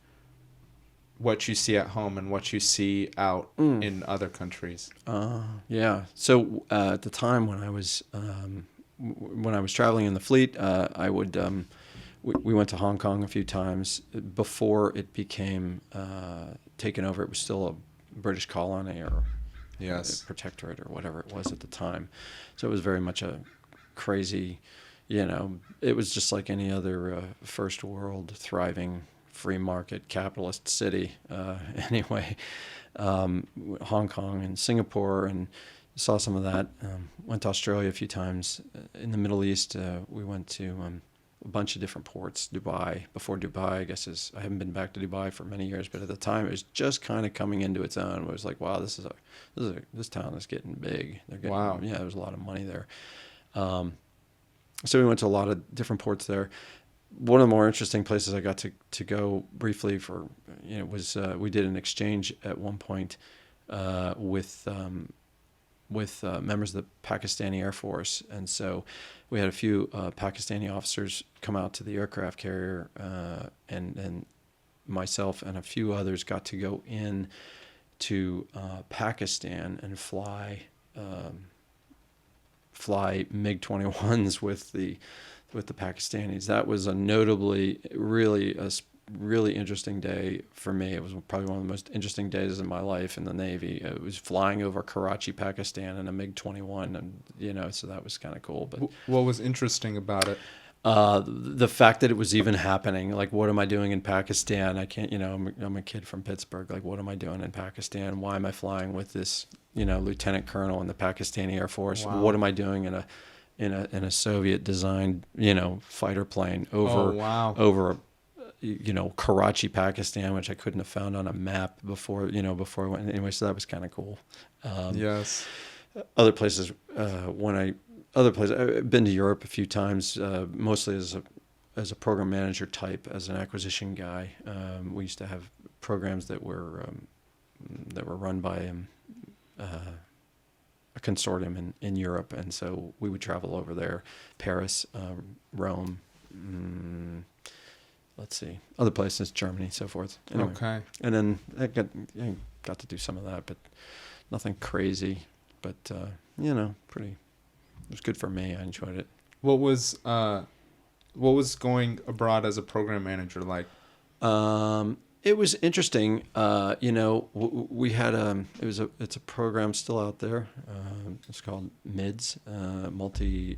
what you see at home and what you see out in other countries? Yeah. So at the time when I was traveling in the fleet, I would we went to Hong Kong a few times before it became taken over. It was still a British colony or Yes. protectorate or whatever it was at the time. So it was very much a crazy, it was just like any other first world thriving free market capitalist city. Anyway, Hong Kong and Singapore, and saw some of that. Went to Australia a few times. In the Middle East, we went to a bunch of different ports. Dubai. Before Dubai, I guess I haven't been back to Dubai for many years, but at the time it was just kind of coming into its own. It was like, wow, this town is getting big. Wow. Yeah, there was a lot of money there. So we went to a lot of different ports there. One of the more interesting places I got to go briefly for, was we did an exchange at one point with members of the Pakistani Air Force, and so we had a few Pakistani officers come out to the aircraft carrier, and myself and a few others got to go in to Pakistan and fly MiG-21s with the Pakistanis. That was a notably really interesting day for me. It was probably one of the most interesting days in my life in the Navy. It was flying over Karachi, Pakistan in a MiG-21, and so that was kind of cool. But what was interesting about it? The fact that it was even happening. Like, what am I doing in Pakistan? I can't, I'm a kid from Pittsburgh. Like, what am I doing in Pakistan? Why am I flying with this, lieutenant colonel in the Pakistani Air Force? Wow. What am I doing in a Soviet designed, fighter plane over Karachi, Pakistan, which I couldn't have found on a map before I went. Anyway, so that was kind of cool. Yes. Other places, I've been to Europe a few times, mostly as a program manager type, as an acquisition guy. We used to have programs that were run by a consortium in Europe, and so we would travel over there, Paris, Rome, let's see, other places, Germany, so forth. Anyway, Okay. and then I got to do some of that, but nothing crazy. But pretty. It was good for me. I enjoyed it. What was going abroad as a program manager like? It was interesting. We had it's a program still out there. It's called MIDS, Multi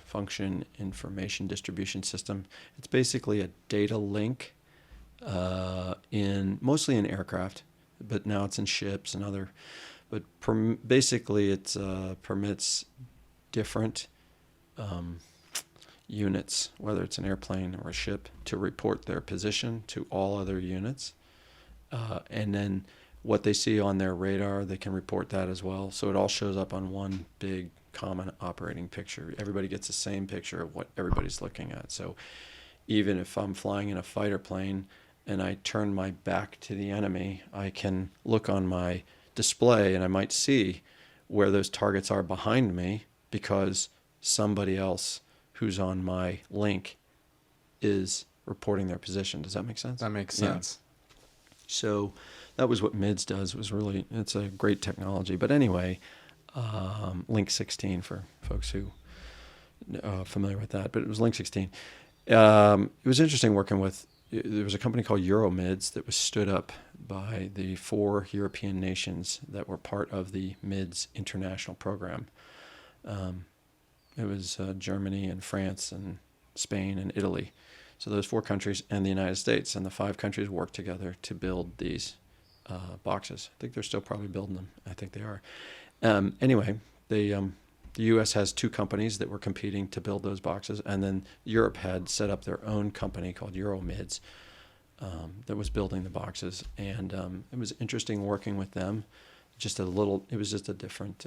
Function Information Distribution System. It's basically a data link mostly in aircraft, but now it's in ships and other. But basically, it permits different units, whether it's an airplane or a ship, to report their position to all other units. And then what they see on their radar, they can report that as well. So it all shows up on one big common operating picture. Everybody gets the same picture of what everybody's looking at. So even if I'm flying in a fighter plane and I turn my back to the enemy, I can look on my display and I might see where those targets are behind me, because somebody else who's on my link is reporting their position. Does that make sense? That makes sense. Yeah. So that was what MIDS does. It's a great technology. But anyway, Link 16 for folks who are familiar with that. But it was Link 16. It was interesting working with. There was a company called Euromids that was stood up by the 4 European nations that were part of the MIDS international program. It was Germany and France and Spain and Italy. So those 4 countries and the United States, and the 5 countries worked together to build these boxes. I think they're still probably building them. I think they are. Anyway, the U.S. has 2 companies that were competing to build those boxes, and then Europe had set up their own company called Euromids, that was building the boxes, and it was interesting working with them. It was just a different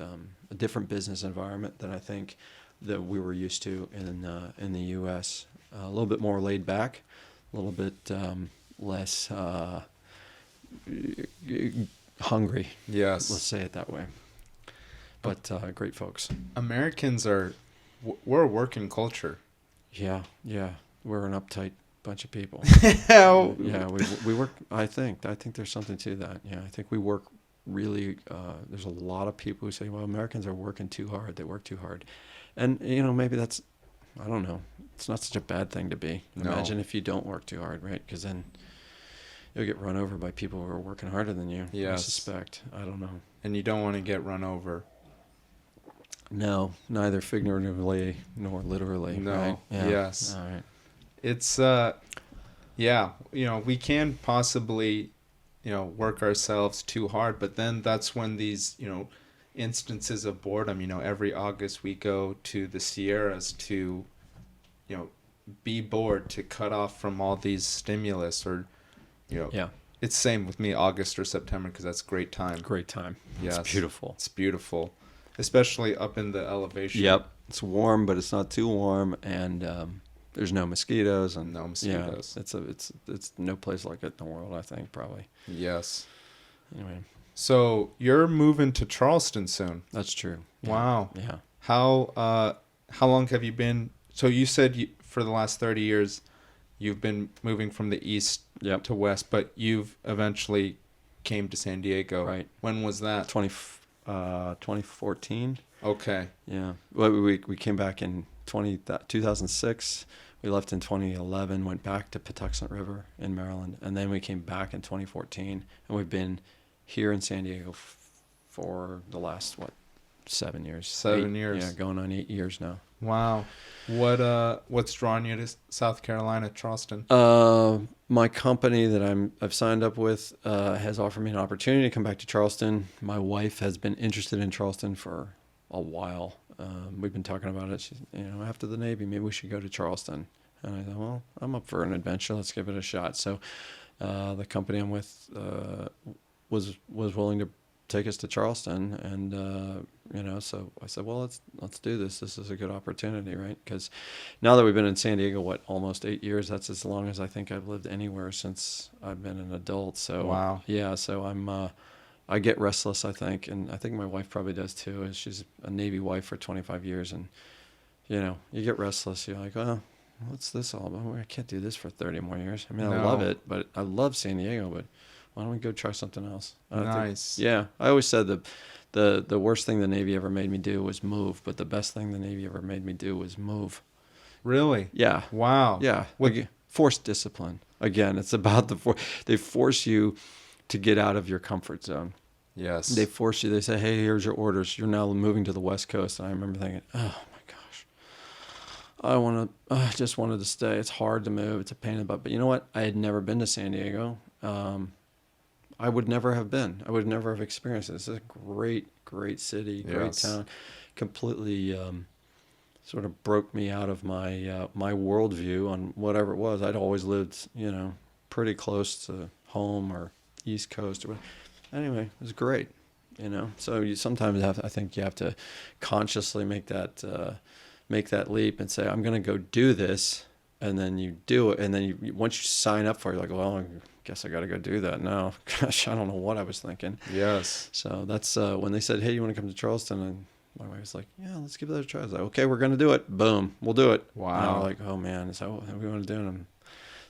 business environment than I think that we were used to in the U.S. A little bit more laid back, a little bit less hungry. Yes. Let's say it that way. But great folks. Americans we're a working culture. Yeah, we're an uptight bunch of people. How? Yeah, we work. I think there's something to that. Yeah, I think we work really. There's a lot of people who say, "Well, Americans are working too hard. They work too hard," and maybe that's. I don't know. It's not such a bad thing to be. No. Imagine if you don't work too hard, right? Because then you'll get run over by people who are working harder than you. Yes. I suspect. I don't know. And you don't want to get run over. No, neither figuratively nor literally. No. Right? Yeah. Yes. All right. It's we can possibly, work ourselves too hard, but then that's when these, instances of boredom, every August we go to the Sierras to, be bored, to cut off from all these stimulus, or, Yeah. it's same with me, August or September, because that's great time. Great time. Yes. It's beautiful. It's beautiful, especially up in the elevation. Yep. It's warm, but it's not too warm, and there's no mosquitoes, and No mosquitoes. Yeah, it's no place like it in the world, I think, probably. Yes. Anyway, So you're moving to Charleston soon. that's true. Yeah. Wow. Yeah. How long have you been? So you said for the last 30 years, you've been moving from the east Yep. to west, but you've eventually came to San Diego. Right. When was that? 2014. Okay. Yeah. Well, we came back in 2006. We left in 2011, went back to Patuxent River in Maryland, and then we came back in 2014, and we've been here in San Diego for the last 7 years. 7 years. Yeah, going on 8 years now. Wow. What's drawn you to South Carolina, Charleston? My company that I've signed up with has offered me an opportunity to come back to Charleston. My wife has been interested in Charleston for a while. We've been talking about it. She's, after the Navy, maybe we should go to Charleston. And I thought, well, I'm up for an adventure. Let's give it a shot. So the company I'm with was willing to take us to Charleston, and so I said, well, let's do this. This is a good opportunity, right? Because now that we've been in San Diego, almost 8 years, that's as long as I think I've lived anywhere since I've been an adult. So wow. Yeah, so I get restless, I think, and I think my wife probably does too. And she's a Navy wife for 25 years, and you get restless. You're like, oh, what's this all about? I can't do this for 30 more years. I mean, I love it, but I love San Diego, but why don't we go try something else? Nice. Yeah, I always said the worst thing the Navy ever made me do was move, but the best thing the Navy ever made me do was move. Really? Yeah. Wow. Yeah. Forced discipline. Again, it's about they force you to get out of your comfort zone. Yes. They force you. They say, hey, here's your orders. You're now moving to the West Coast. And I remember thinking, oh my gosh, I just wanted to stay. It's hard to move. It's a pain in the butt. But you know what? I had never been to San Diego. I would never have been. I would never have experienced it. It's a great, great city, great town. Completely sort of broke me out of my my worldview on whatever it was. I'd always lived, pretty close to home or East Coast. Anyway, it was great, So you sometimes I think you have to consciously make that leap and say, I'm going to go do this. And then you do it, and then once you sign up for it, you're like, well, I guess I got to go do that now. Gosh, I don't know what I was thinking. Yes. So that's when they said, hey, you want to come to Charleston? And my wife was like, yeah, let's give it a try. I was like, okay, we're going to do it. Boom, we'll do it. Wow. And I'm like, oh, man, is that what we want to do? And I'm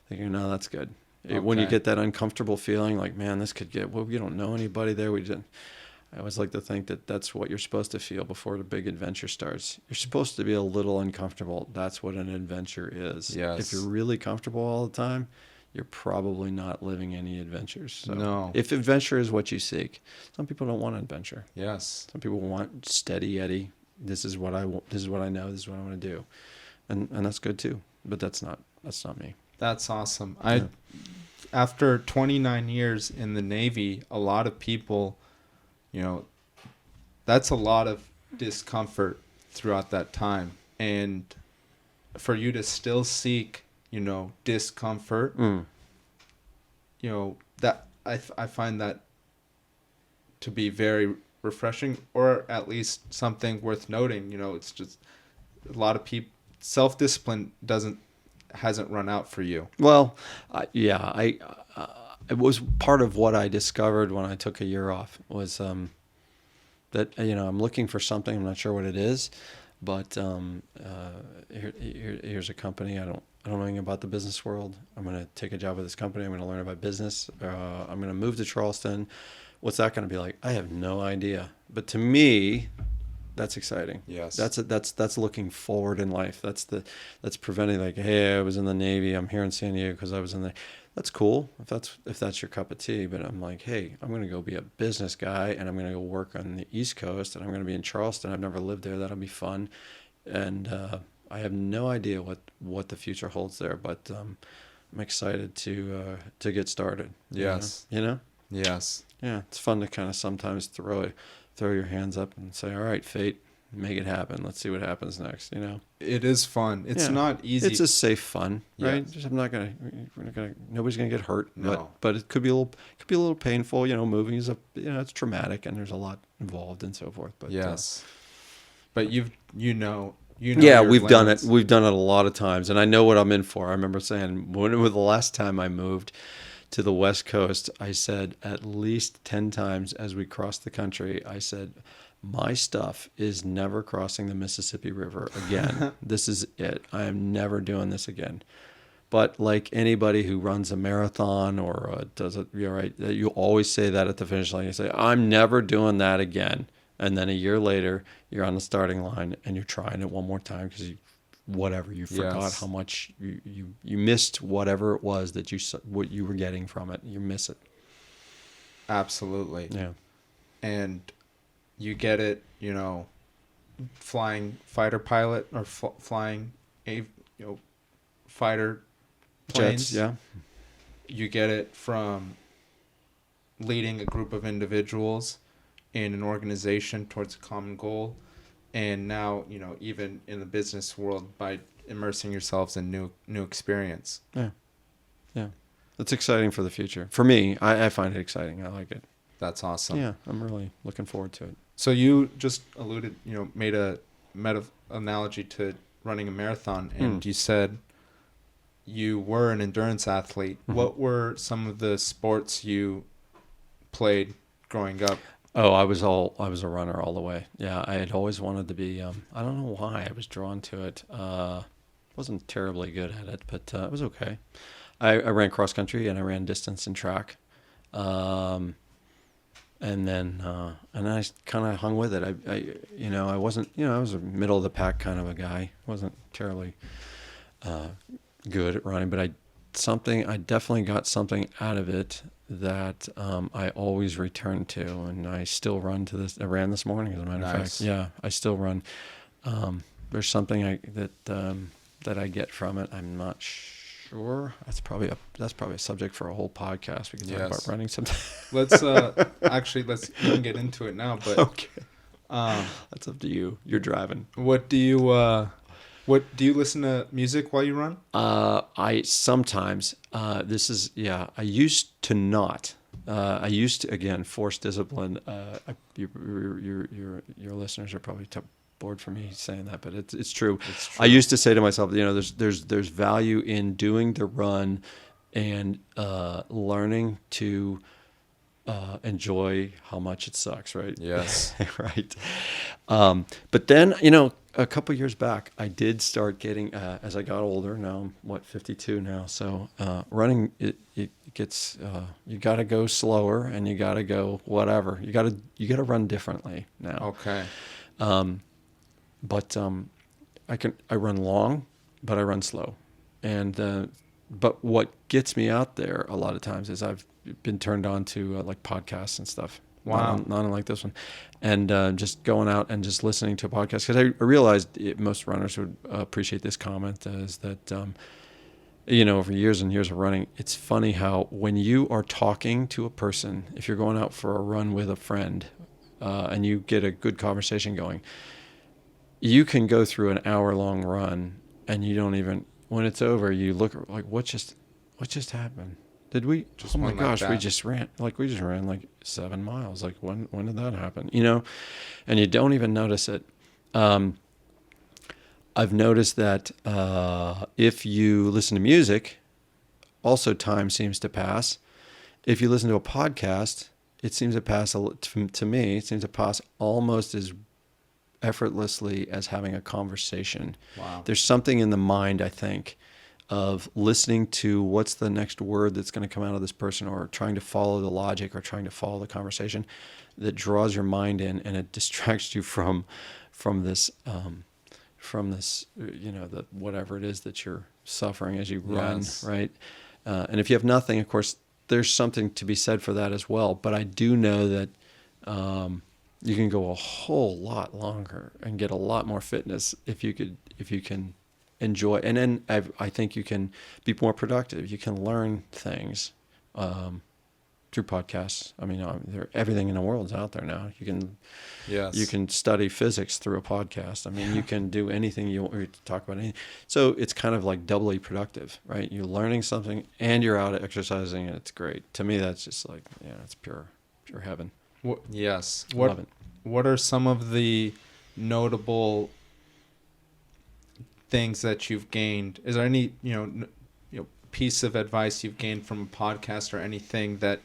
thinking, no, that's good. Okay. When you get that uncomfortable feeling, like, man, this could get, we don't know anybody there. I always like to think that that's what you're supposed to feel before the big adventure starts. You're supposed to be a little uncomfortable. That's what an adventure is. Yes. If you're really comfortable all the time, you're probably not living any adventures. So No. If adventure is what you seek, some people don't want adventure. Yes. Some people want steady Eddie. This is what I want. This is what I know. This is what I want to do, and that's good too. But that's not me. That's awesome. After 29 years in the Navy, a lot of people, that's a lot of discomfort throughout that time. And for you to still seek, discomfort, that I find that to be very refreshing, or at least something worth noting. It's just a lot of people, self-discipline hasn't run out for you. Well, it was part of what I discovered when I took a year off was that I'm looking for something. I'm not sure what it is, but here's a company. I don't know anything about the business world. I'm going to take a job with this company. I'm going to learn about business. I'm going to move to Charleston. What's that going to be like? I have no idea. But to me, that's exciting. Yes. That's looking forward in life. That's preventing, like, hey, I was in the Navy. I'm here in San Diego because I was in the. That's cool if that's your cup of tea. But I'm like, hey, I'm going to go be a business guy, and I'm going to go work on the East Coast, and I'm going to be in Charleston. I've never lived there. That'll be fun, and I have no idea what the future holds there. But I'm excited to get started. Yes. Yes. Yeah, it's fun to kind of sometimes throw your hands up and say, all right, fate, make it happen. Let's see what happens next, It is fun. It's not easy. It's a safe fun, right? Yes. Just, nobody's going to get hurt, No. but it could be a little painful, moving is it's traumatic and there's a lot involved and so forth. But yes. But yeah, we've done it. We've done it a lot of times, and I know what I'm in for. I remember saying when it was the last time I moved to the West Coast, I said at least 10 times as we crossed the country, I said, my stuff is never crossing the Mississippi River again. This is it. I am never doing this again. But like anybody who runs a marathon or does it, right, you always say that at the finish line. You say, I'm never doing that again. And then a year later, you're on the starting line and you're trying it one more time because you forgot how much you missed whatever it was that what you were getting from it. You miss it. Absolutely. Yeah. And you get it, flying fighter pilot or flying fighter planes. Jets, yeah. You get it from leading a group of individuals in an organization towards a common goal. And now, even in the business world, by immersing yourselves in new experience. Yeah. Yeah. It's exciting for the future. For me, I find it exciting. I like it. That's awesome. Yeah, I'm really looking forward to it. So you just alluded, made a analogy to running a marathon, and you said you were an endurance athlete. Mm-hmm. What were some of the sports you played growing up? Oh, I was a runner all the way. Yeah, I had always wanted to be. I don't know why I was drawn to it. Wasn't terribly good at it, but it was okay. I ran cross country and I ran distance and track, and then I kind of hung with it. I wasn't. I was a middle of the pack kind of a guy. Wasn't terribly good at running, but I definitely got something out of it that I always return to, and I still run to this. I ran this morning, as a matter of fact. Yeah, I still run. There's something that I get from it. I'm not sure. That's probably a subject for a whole podcast. We can talk about running sometime. Let's we can get into it now. But okay, that's up to you. You're driving. What do you listen to music while you run? I sometimes. I used to not. I used to, again, force discipline. Your listeners are probably bored for me saying that, but it's true. It's true. I used to say to myself, there's value in doing the run and learning to enjoy how much it sucks, right? Yes. Right. But then, a couple years back, I did start getting, as I got older, now I'm 52 now. So, running, it gets, you got to go slower and you got to go whatever. You got to run differently now. Okay. But I run long, but I run slow. And, but what gets me out there a lot of times is I've been turned on to like podcasts and stuff. Wow. Not unlike this one. And just going out and just listening to a podcast. Because I realized most runners would appreciate this comment, is that, over years and years of running, it's funny how when you are talking to a person, if you're going out for a run with a friend and you get a good conversation going, you can go through an hour-long run and you don't even, when it's over, you look like, what just happened? Did we? Just Oh my one like gosh, we that. just ran like 7 miles. Like when did that happen? You know, and you don't even notice it. I've noticed that if you listen to music, also time seems to pass. If you listen to a podcast, it seems to pass to me. It seems to pass almost as effortlessly as having a conversation. Wow. There's something in the mind, I think, of listening to what's the next word that's going to come out of this person, or trying to follow the logic, or trying to follow the conversation, that draws your mind in, and it distracts you from this the whatever it is that you're suffering as you run, Yes. right? And if you have nothing, of course, there's something to be said for that as well. But I do know that you can go a whole lot longer and get a lot more fitness if you can enjoy. And then I think you can be more productive. You can learn things through podcasts. I mean, everything in the world is out there now. Yes. You can study physics through a podcast. I mean, you can do anything you want to talk about. Anything. So it's kind of like doubly productive, right? You're learning something and you're out exercising, and it's great. To me, that's just like, it's pure heaven. Yes. Love it. What are some of the notable things that you've gained? Is there any piece of advice you've gained from a podcast, or anything that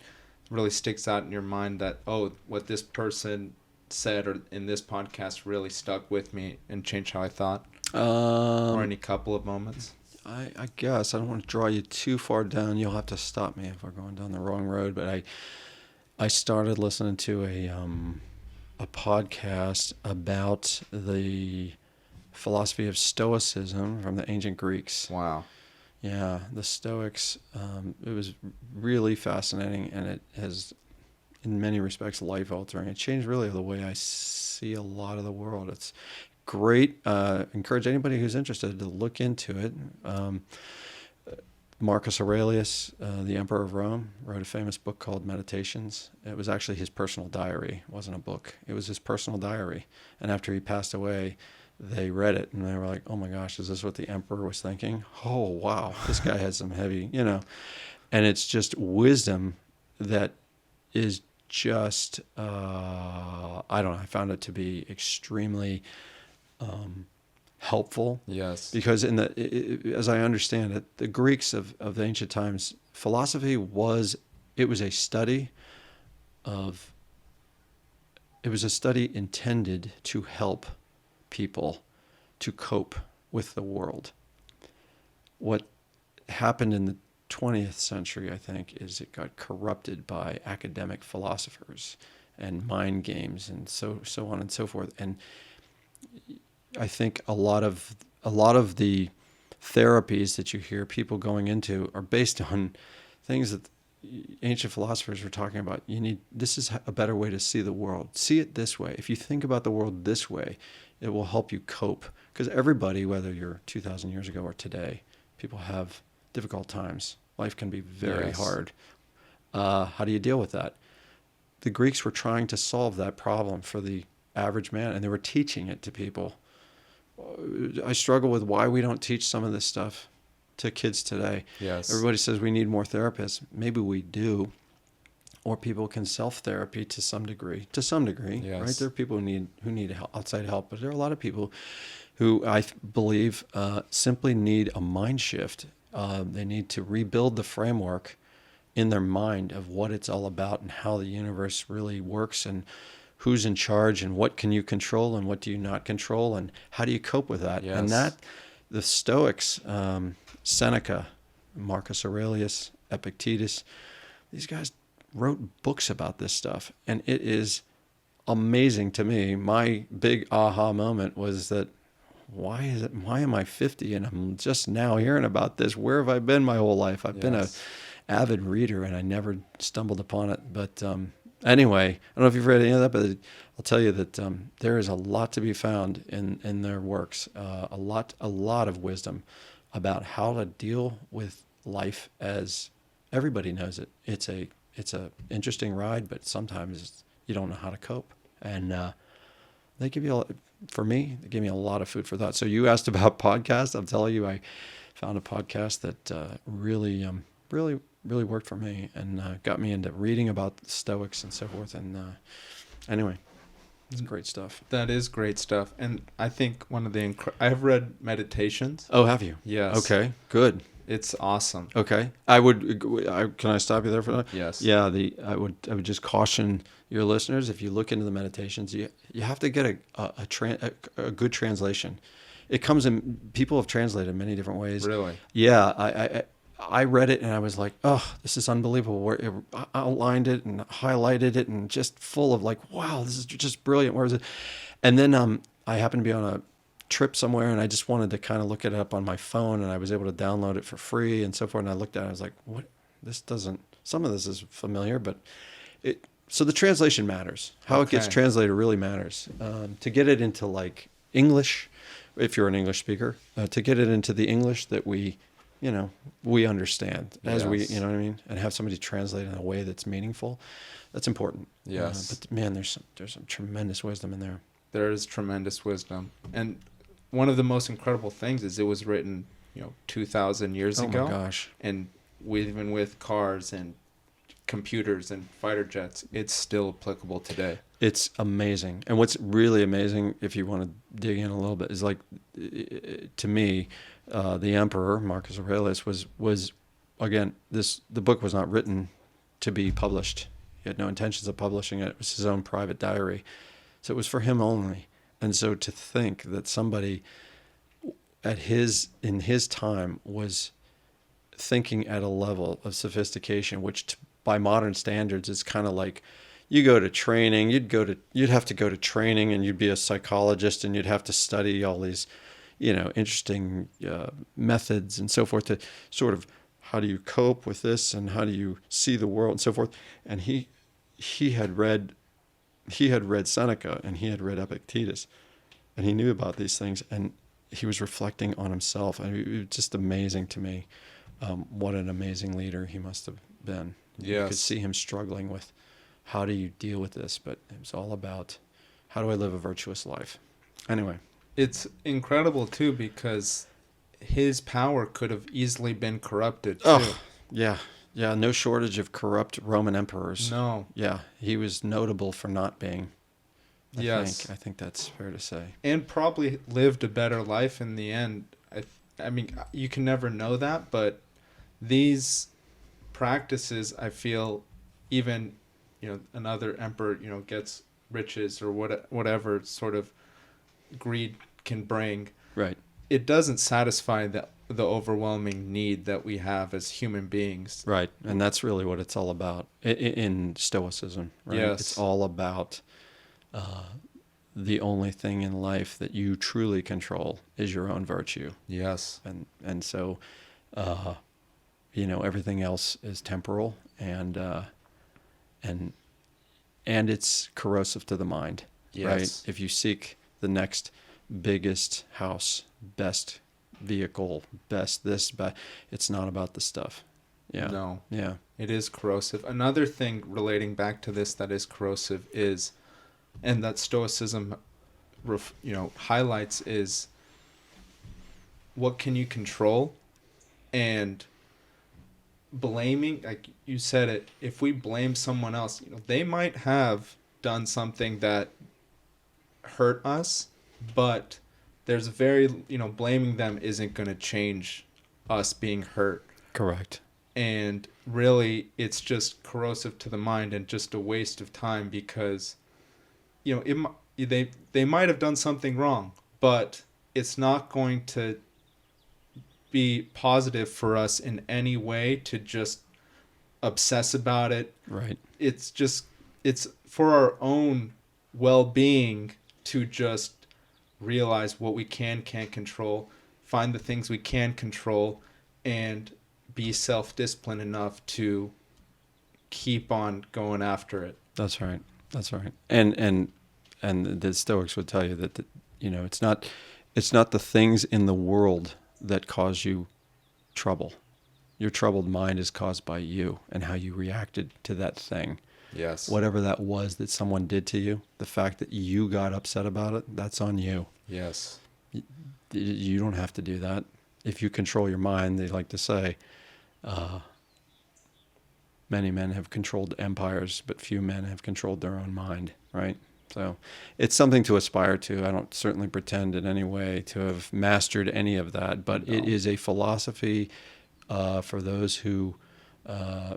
really sticks out in your mind that, oh, what this person said or in this podcast really stuck with me and changed how I thought? Or any couple of moments? I guess I don't want to draw you too far down. You'll have to stop me if we're going down the wrong road. But I started listening to a podcast about the philosophy of Stoicism from the ancient Greeks. Wow. Yeah, the Stoics. It was really fascinating, and it has, in many respects, life altering. It changed really the way I see a lot of the world. It's great. Encourage anybody who's interested to look into it. Marcus Aurelius, the Emperor of Rome, wrote a famous book called Meditations. It was actually his personal diary. It wasn't a book. It was his personal diary. And after he passed away, they read it and they were like, oh my gosh, is this what the emperor was thinking? Oh, wow. This guy had some heavy, and it's just wisdom that is just, I don't know. I found it to be extremely helpful. Yes. Because as I understand it, the Greeks of the ancient times, philosophy was a study intended to help people to cope with the world. What happened in the 20th century, I think, is it got corrupted by academic philosophers and mind games and so on and so forth. And I think a lot of the therapies that you hear people going into are based on things that ancient philosophers were talking about. This is a better way to see the world. See it this way. If you think about the world this way, it will help you cope. Because everybody, whether you're 2,000 years ago or today, people have difficult times. Life can be very hard. How do you deal with that? The Greeks were trying to solve that problem for the average man, and they were teaching it to people. I struggle with why we don't teach some of this stuff to kids today. Yes. Everybody says we need more therapists. Maybe we do. Or people can self-therapy to some degree. Yes. Right? There are people who need outside help, but there are a lot of people who I believe simply need a mind shift. They need to rebuild the framework in their mind of what it's all about and how the universe really works and who's in charge and what can you control and what do you not control and how do you cope with that. Yes. And that the Stoics, Seneca, Marcus Aurelius, Epictetus, these guys wrote books about this stuff, and it is amazing to me. My big aha moment was that why am I 50 and I'm just now hearing about this? Where have I been my whole life? I've been an avid reader and I never stumbled upon it. But anyway, I don't know if you've read any of that, but I'll tell you that there is a lot to be found in their works, a lot of wisdom about how to deal with life as everybody knows it. It's a interesting ride, but sometimes you don't know how to cope. And they give you, they gave me a lot of food for thought. So you asked about podcasts. I'm telling you, I found a podcast that really really worked for me and got me into reading about the Stoics and so forth. And anyway, it's great stuff. That is great stuff. And I think one of the I have read Meditations. Oh, have you? Yes. Okay, good. It's awesome. Okay, can I stop you there for a minute? Yes. Yeah, I would just caution your listeners, if you look into the Meditations, you have to get a good translation. It comes in, people have translated it many different ways. Really? Yeah, I read it and I was like, oh, this is unbelievable. Where it outlined it and highlighted it and just full of like, wow, this is just brilliant. Where is it? And then I happened to be on a trip somewhere and I just wanted to kind of look it up on my phone, and I was able to download it for free and so forth. And I looked at it, I was like, what? Some of this is familiar, but so the translation matters. How it gets translated really matters. To get it into like English, if you're an English speaker, to get it into the English that we understand, as we, you know what I mean, and have somebody translate in a way that's meaningful. That's important. Yes. But man, there's some tremendous wisdom in there. There is tremendous wisdom, and one of the most incredible things is it was written, 2,000 years ago. Oh my gosh! And even with cars and computers and fighter jets, it's still applicable today. It's amazing. And what's really amazing, if you want to dig in a little bit, is like, to me, the emperor, Marcus Aurelius, was again, the book was not written to be published. He had no intentions of publishing it. It was his own private diary. So it was for him only. And so to think that somebody in his time was thinking at a level of sophistication, which by modern standards is kind of like, you go to training, you'd have to go to training, and you'd be a psychologist, and you'd have to study all these, interesting methods and so forth to sort of, how do you cope with this and how do you see the world and so forth. And he had read Seneca and he had read Epictetus, and he knew about these things, and he was reflecting on himself. And it was just amazing to me what an amazing leader he must have been. Yes. You could see him struggling with, how do you deal with this? But it was all about, how do I live a virtuous life? Anyway. It's incredible, too, because his power could have easily been corrupted, too. Oh, yeah. Yeah, no shortage of corrupt Roman emperors. No. Yeah, he was notable for not being. I think that's fair to say. And probably lived a better life in the end. I mean, you can never know that, but these practices, I feel, even, another emperor, gets riches or whatever sort of greed can bring. Right. It doesn't satisfy the overwhelming need that we have as human beings. Right. And that's really what it's all about in Stoicism. Right? Yes. It's all about the only thing in life that you truly control is your own virtue. Yes. And so, everything else is temporal and it's corrosive to the mind. Yes. Right? If you seek the next biggest house, best vehicle, best this, but it's not about the stuff. Yeah. No. Yeah. It is corrosive. Another thing relating back to this that is corrosive is, and that Stoicism, highlights, is what can you control, and blaming, like you said it, if we blame someone else, they might have done something that hurt us, but there's blaming them isn't going to change us being hurt. Correct. And really, it's just corrosive to the mind and just a waste of time, because, they might have done something wrong, but it's not going to be positive for us in any way to just obsess about it. Right. It's for our own well-being to just realize what we can't control, find the things we can control, and be self-disciplined enough to keep on going after it. That's right. And the Stoics would tell you that it's not the things in the world that cause you trouble. Your troubled mind is caused by you and how you reacted to that thing. Yes. Whatever that was that someone did to you, the fact that you got upset about it, that's on you. Yes. You don't have to do that. If you control your mind, they like to say, many men have controlled empires, but few men have controlled their own mind, right? So it's something to aspire to. I don't certainly pretend in any way to have mastered any of that, but it is a philosophy for those who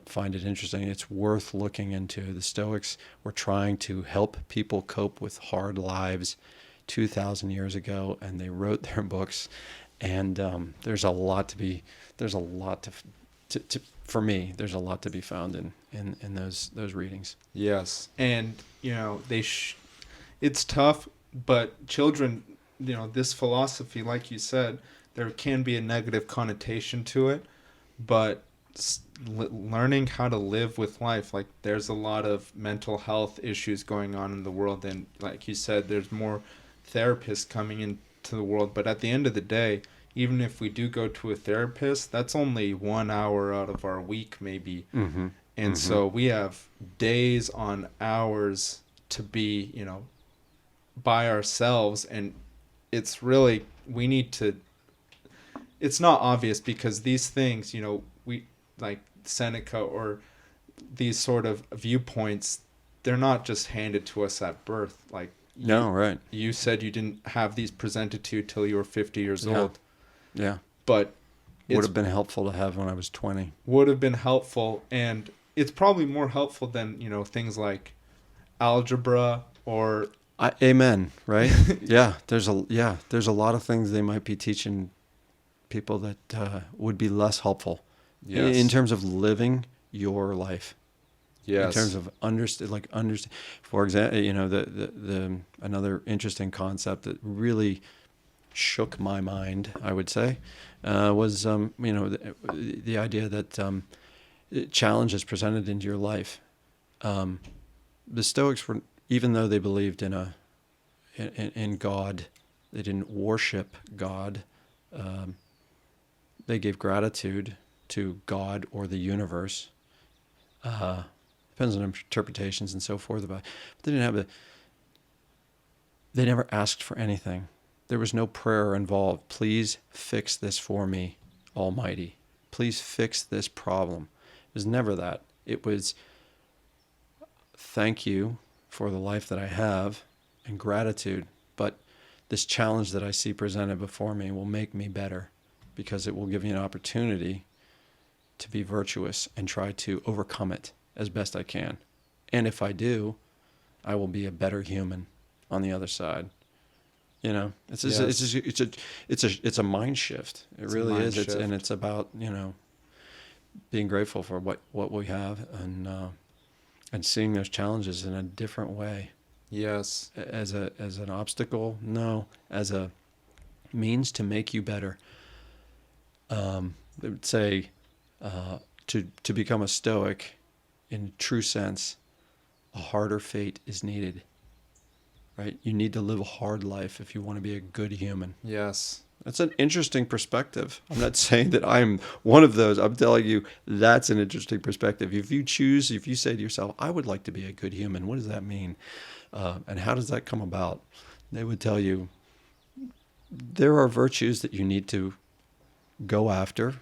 find it interesting. It's worth looking into. The Stoics were trying to help people cope with hard lives 2,000 years ago, and they wrote their books. And there's a lot to for me, there's a lot to be found in those readings. Yes, and it's tough, but children, this philosophy, like you said, there can be a negative connotation to it, but learning how to live with life, like there's a lot of mental health issues going on in the world, and like you said, there's more therapists coming into the world, but at the end of the day, even if we do go to a therapist, that's only 1 hour out of our week, maybe. Mm-hmm. And so we have days on hours to be, by ourselves. And it's really, we need to, it's not obvious because these things, we like Seneca or these sort of viewpoints, they're not just handed to us at birth. Like, no, right. You said you didn't have these presented to you till you were 50 years old. Yeah. But would have been helpful to have when I was 20. Would have been helpful, and it's probably more helpful than, things like algebra or amen, right? Yeah, there's a lot of things they might be teaching people that would be less helpful. Yes. In terms of living your life. Yes. In terms of understand. For example, the another interesting concept that really shook my mind, I would say, was the idea that challenges presented into your life. The Stoics were, even though they believed in God, they didn't worship God. They gave gratitude to God or the universe. Depends on interpretations and so forth. But they didn't have they never asked for anything. There was no prayer involved. Please fix this for me, Almighty. Please fix this problem. It was never that. It was, thank you for the life that I have and gratitude. But this challenge that I see presented before me will make me better because it will give me an opportunity to be virtuous and try to overcome it as best I can. And if I do, I will be a better human on the other side. It's a mind shift. It really is. It's about being grateful for what we have and seeing those challenges in a different way. Yes. As an obstacle, no, as a means to make you better. They would say to become a Stoic, in true sense, a harder fate is needed. Right? You need to live a hard life if you want to be a good human. Yes. That's an interesting perspective. I'm not saying that I'm one of those. I'm telling you that's an interesting perspective. If you say to yourself, I would like to be a good human, what does that mean? And how does that come about? They would tell you there are virtues that you need to go after.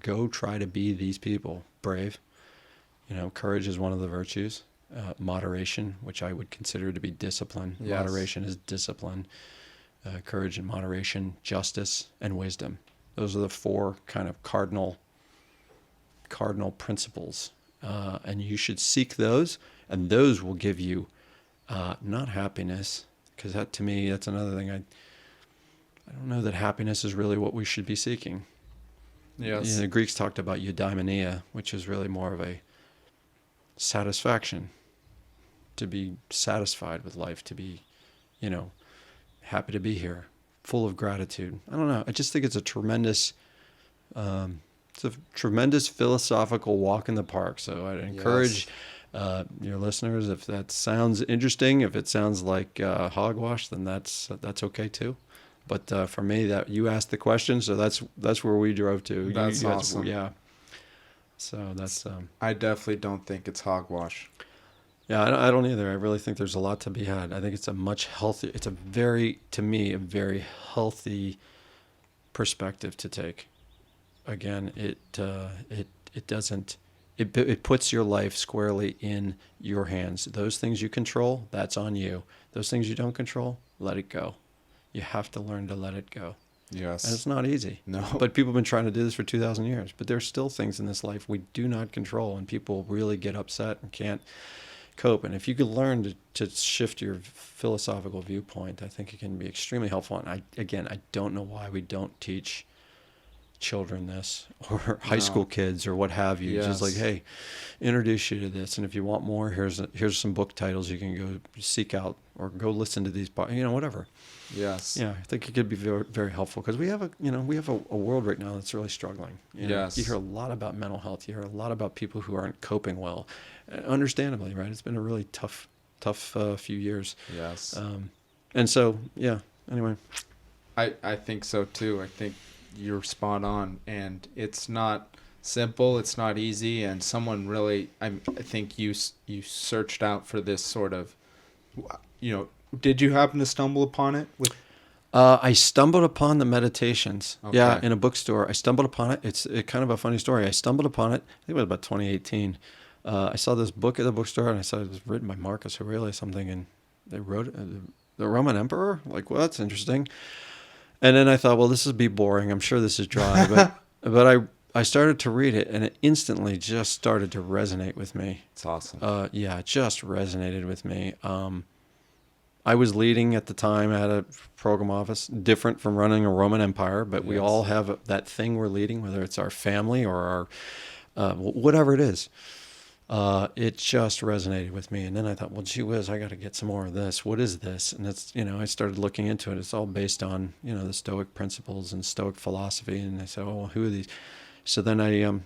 Go try to be these people. Brave. Courage is one of the virtues. Moderation, which I would consider to be discipline. Yes. Moderation is discipline. Courage and moderation, justice, and wisdom. Those are the four kind of cardinal principles. And you should seek those, and those will give you not happiness, because that, to me, that's another thing. I don't know that happiness is really what we should be seeking. Yes. The Greeks talked about eudaimonia, which is really more of a satisfaction, to be satisfied with life, to be, happy to be here, full of gratitude. I don't know. I just think it's a tremendous philosophical walk in the park. So I'd encourage your listeners, if that sounds interesting, if it sounds like hogwash, then that's okay too. But for me, that you asked the question, so that's where we drove to. That's awesome. Yeah. So that's. I definitely don't think it's hogwash. Yeah, I don't either. I really think there's a lot to be had. I think it's a much healthier. It's a very healthy perspective to take. Again, it doesn't it puts your life squarely in your hands. Those things you control, that's on you. Those things you don't control, let it go. You have to learn to let it go. Yes. And it's not easy. No. But people have been trying to do this for 2,000 years. But there's still things in this life we do not control, and people really get upset and can't cope. And if you could learn to shift your philosophical viewpoint, I think it can be extremely helpful. And I don't know why we don't teach children this, or high school kids, or what have you. Yes. Just like, hey, introduce you to this, and if you want more, here's some book titles you can go seek out, or go listen to these, whatever. Yes. Yeah, I think it could be very, very helpful, because we have a world right now that's really struggling. Yes. You hear a lot about mental health. You hear a lot about people who aren't coping well, understandably, right? It's been a really tough few years. Yes. And so, yeah. Anyway, I think so too. I think you're spot on, and it's not simple, it's not easy, and someone really, I think you searched out for this sort of, did you happen to stumble upon it with? I stumbled upon the meditations. Okay. Yeah, in a bookstore. I stumbled upon it. It's kind of a funny story. I stumbled upon it. I think it was about 2018. I saw this book at the bookstore, and I saw it was written by Marcus Aurelius something, and they wrote it, the Roman emperor. Like, well, that's interesting. And then I thought, well, this will be boring. I'm sure this is dry. But I started to read it, and it instantly just started to resonate with me. It's awesome. Yeah, it just resonated with me. I was leading at the time at a program office, different from running a Roman empire, but we all have that thing we're leading, whether it's our family or our whatever it is. It just resonated with me. And then I thought, well, gee whiz, I got to get some more of this. What is this? And it's, I started looking into it. It's all based on, the Stoic principles and Stoic philosophy. And I said, oh, well, who are these? So then I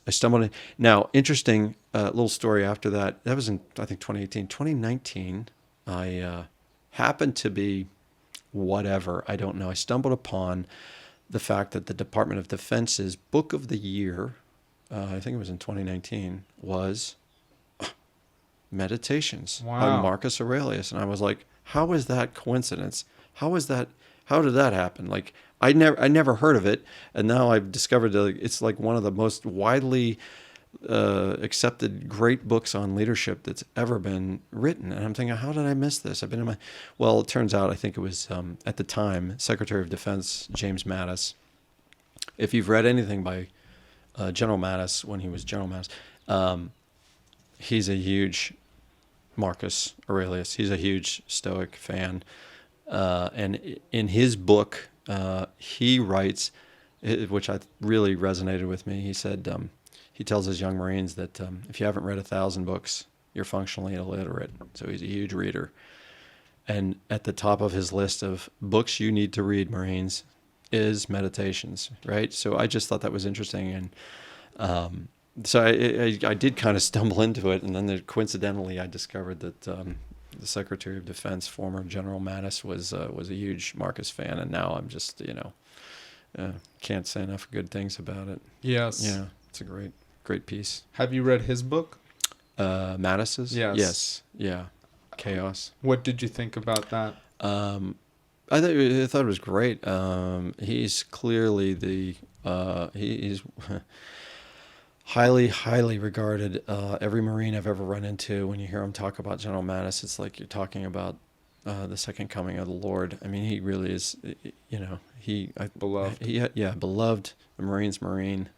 stumbled in. Now, interesting little story after that. That was in, I think, 2018. 2019, I happened to be whatever, I don't know. I stumbled upon the fact that the Department of Defense's Book of the Year, I think it was in 2019, was Meditations by Marcus Aurelius. And I was like, how is that coincidence? How did that happen? Like, I never heard of it. And now I've discovered that it's like one of the most widely accepted great books on leadership that's ever been written. And I'm thinking, how did I miss this? Well, it turns out, I think it was, at the time, Secretary of Defense James Mattis. If you've read anything by General Mattis, when he was General Mattis, he's a huge Marcus Aurelius. He's a huge Stoic fan. And in his book, he writes, which I really resonated with me. He said, he tells his young Marines that if you haven't read 1,000 books, you're functionally illiterate. So he's a huge reader. And at the top of his list of books you need to read, Marines, is Meditations, right? So I just thought that was interesting. And so I did kind of stumble into it. And then coincidentally, I discovered that the Secretary of Defense, former General Mattis, was a huge Marcus fan. And now I'm just, can't say enough good things about it. Yes. Yeah, it's a great piece. Have you read his book? Mattis's? Yes. Yeah. Chaos. What did you think about that? I thought it was great. He's clearly he's highly regarded. Every Marine I've ever run into, when you hear him talk about General Mattis, it's like you're talking about the second coming of the Lord. I mean, he really is. Beloved. Beloved. The Marine's Marine.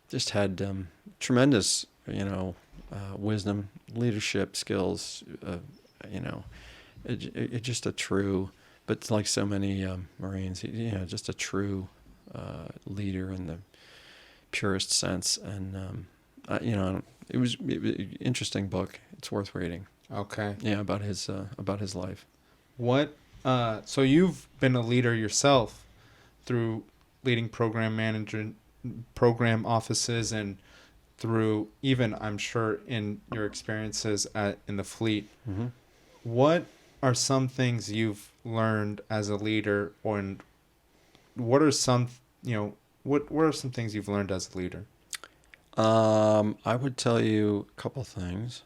Just had tremendous, wisdom, leadership skills. It just a true, but like so many Marines, just a true leader in the purest sense. And it was an interesting book. It's worth reading. Okay. Yeah, about his life. What? So you've been a leader yourself through leading program offices, and through even, I'm sure, in your experiences in the fleet. Mm-hmm. What are some things you've learned as a leader, and what are some things you've learned as a leader? I would tell you a couple things.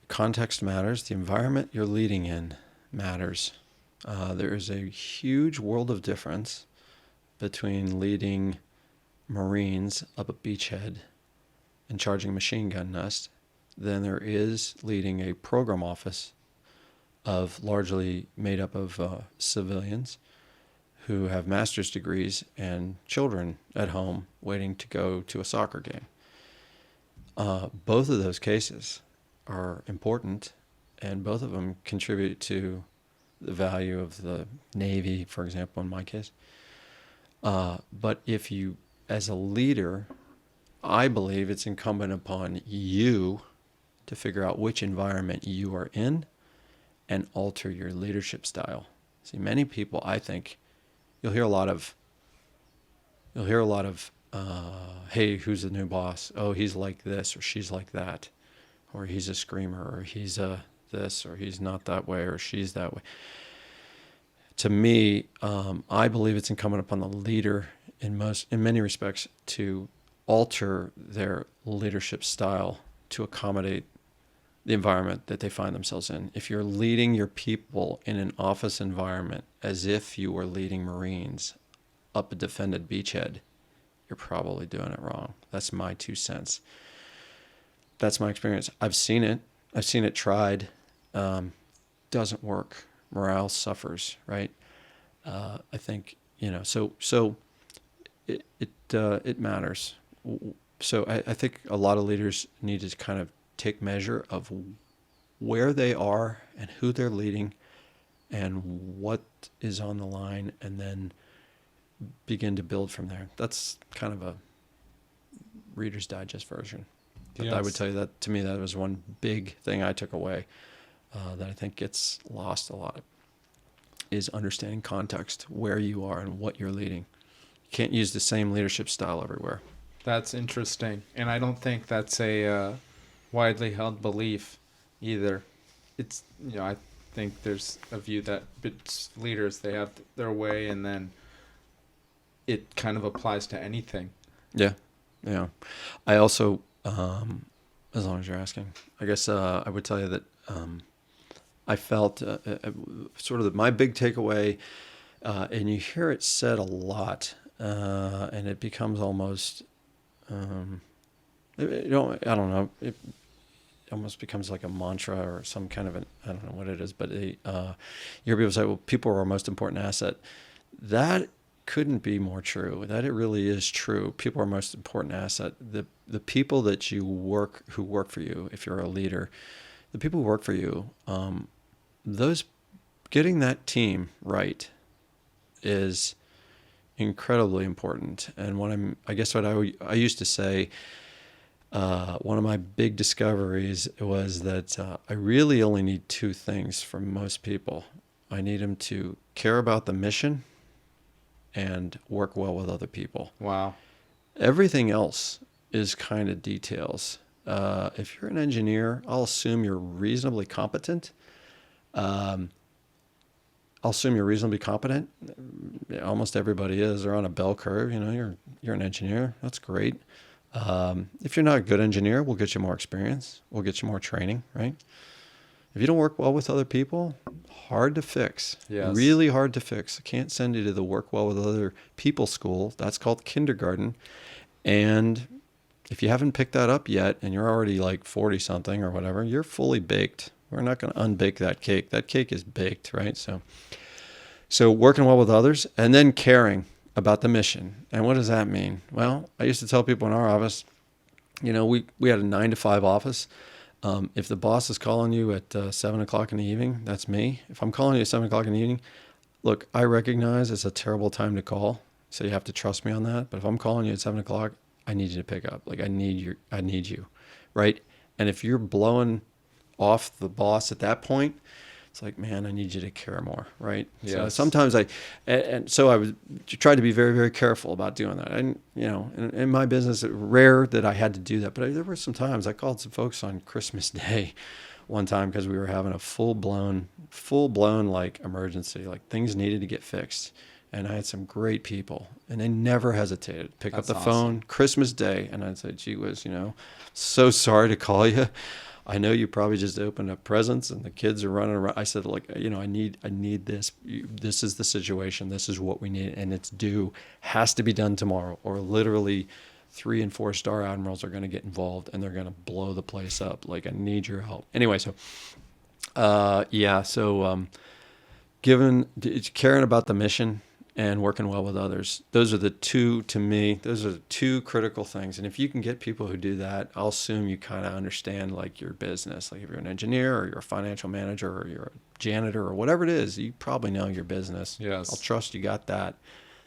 Context matters. The environment you're leading in matters. There is a huge world of difference between leading Marines up a beachhead and charging a machine gun nest than there is leading a program office of largely made up of civilians who have master's degrees and children at home waiting to go to a soccer game. Both of those cases are important, and both of them contribute to the value of the Navy, for example, in my case. But if you, as a leader, I believe it's incumbent upon you to figure out which environment you are in and alter your leadership style. See, many people, I think, you'll hear a lot of, hey, who's the new boss? Oh, he's like this, or she's like that, or he's a screamer, or he's this, or he's not that way, or she's that way. To me, I believe it's incumbent upon the leader in many respects to alter their leadership style to accommodate the environment that they find themselves in. If you're leading your people in an office environment as if you were leading Marines up a defended beachhead, you're probably doing it wrong. That's my 2 cents. That's my experience. I've seen it. I've seen it tried. Doesn't work. Morale suffers, right? I think, so it matters. So I think a lot of leaders need to kind of take measure of where they are and who they're leading and what is on the line, and then begin to build from there. That's kind of a Reader's Digest version. But Yes. I would tell you that, to me, that was one big thing I took away that I think gets lost a lot, is understanding context, where you are and what you're leading. You can't use the same leadership style everywhere. That's interesting. And I don't think that's a widely held belief either. It's, I think there's a view that leaders, they have their way, and then it kind of applies to anything. Yeah. I also, as long as you're asking, I guess I would tell you that I felt sort of my big takeaway, and you hear it said a lot, and it becomes almost, I don't know, it almost becomes like a mantra or some kind of I don't know what it is, but you hear people say, well, people are our most important asset. That couldn't be more true. That it really is true. People are our most important asset. The people that who work for you, if you're a leader, the people who work for you, those, getting that team right is incredibly important. And what I used to say, one of my big discoveries was that I really only need 2 things from most people. I need them to care about the mission and work well with other people. Wow. Everything else is kind of details. If you're an engineer, I'll assume you're reasonably competent. Almost everybody is. They're on a bell curve. You're an engineer. That's great. If you're not a good engineer, we'll get you more experience. We'll get you more training, right? If you don't work well with other people, hard to fix. Yes. Really hard to fix. I can't send you to the work well with other people school. That's called kindergarten. And if you haven't picked that up yet and you're already like 40 something or whatever, you're fully baked. We're not going to unbake that cake. That cake is baked, right? So working well with others, and then caring about the mission. And what does that mean? Well, I used to tell people in our office, we had a 9 to 5 office. If the boss is calling you at 7 o'clock in the evening, that's me. If I'm calling you at 7 o'clock in the evening, look, I recognize it's a terrible time to call, so you have to trust me on that. But if I'm calling you at 7 o'clock, I need you to pick up. Like, I need you, right? And if you're blowing off the boss at that point, it's like, man, I need you to care more, right? Yes. So sometimes I tried to be very, very careful about doing that. And, in my business, it's rare that I had to do that. But there were some times I called some folks on Christmas Day one time because we were having a full-blown like emergency, like things needed to get fixed. And I had some great people, and they never hesitated. Pick up the phone, Christmas Day, and I'd say, gee whiz, so sorry to call you. I know you probably just opened up presents and the kids are running around. I said, like, I need this. This is the situation. This is what we need. And it's due, has to be done tomorrow, or literally 3 and 4 star admirals are going to get involved and they're going to blow the place up. Like, I need your help. Anyway, so, given caring about the mission and working well with others, those are the two, to me, those are the two critical things. And if you can get people who do that, I'll assume you kind of understand like your business. Like if you're an engineer or you're a financial manager or you're a janitor or whatever it is, you probably know your business. Yes. I'll trust you got that.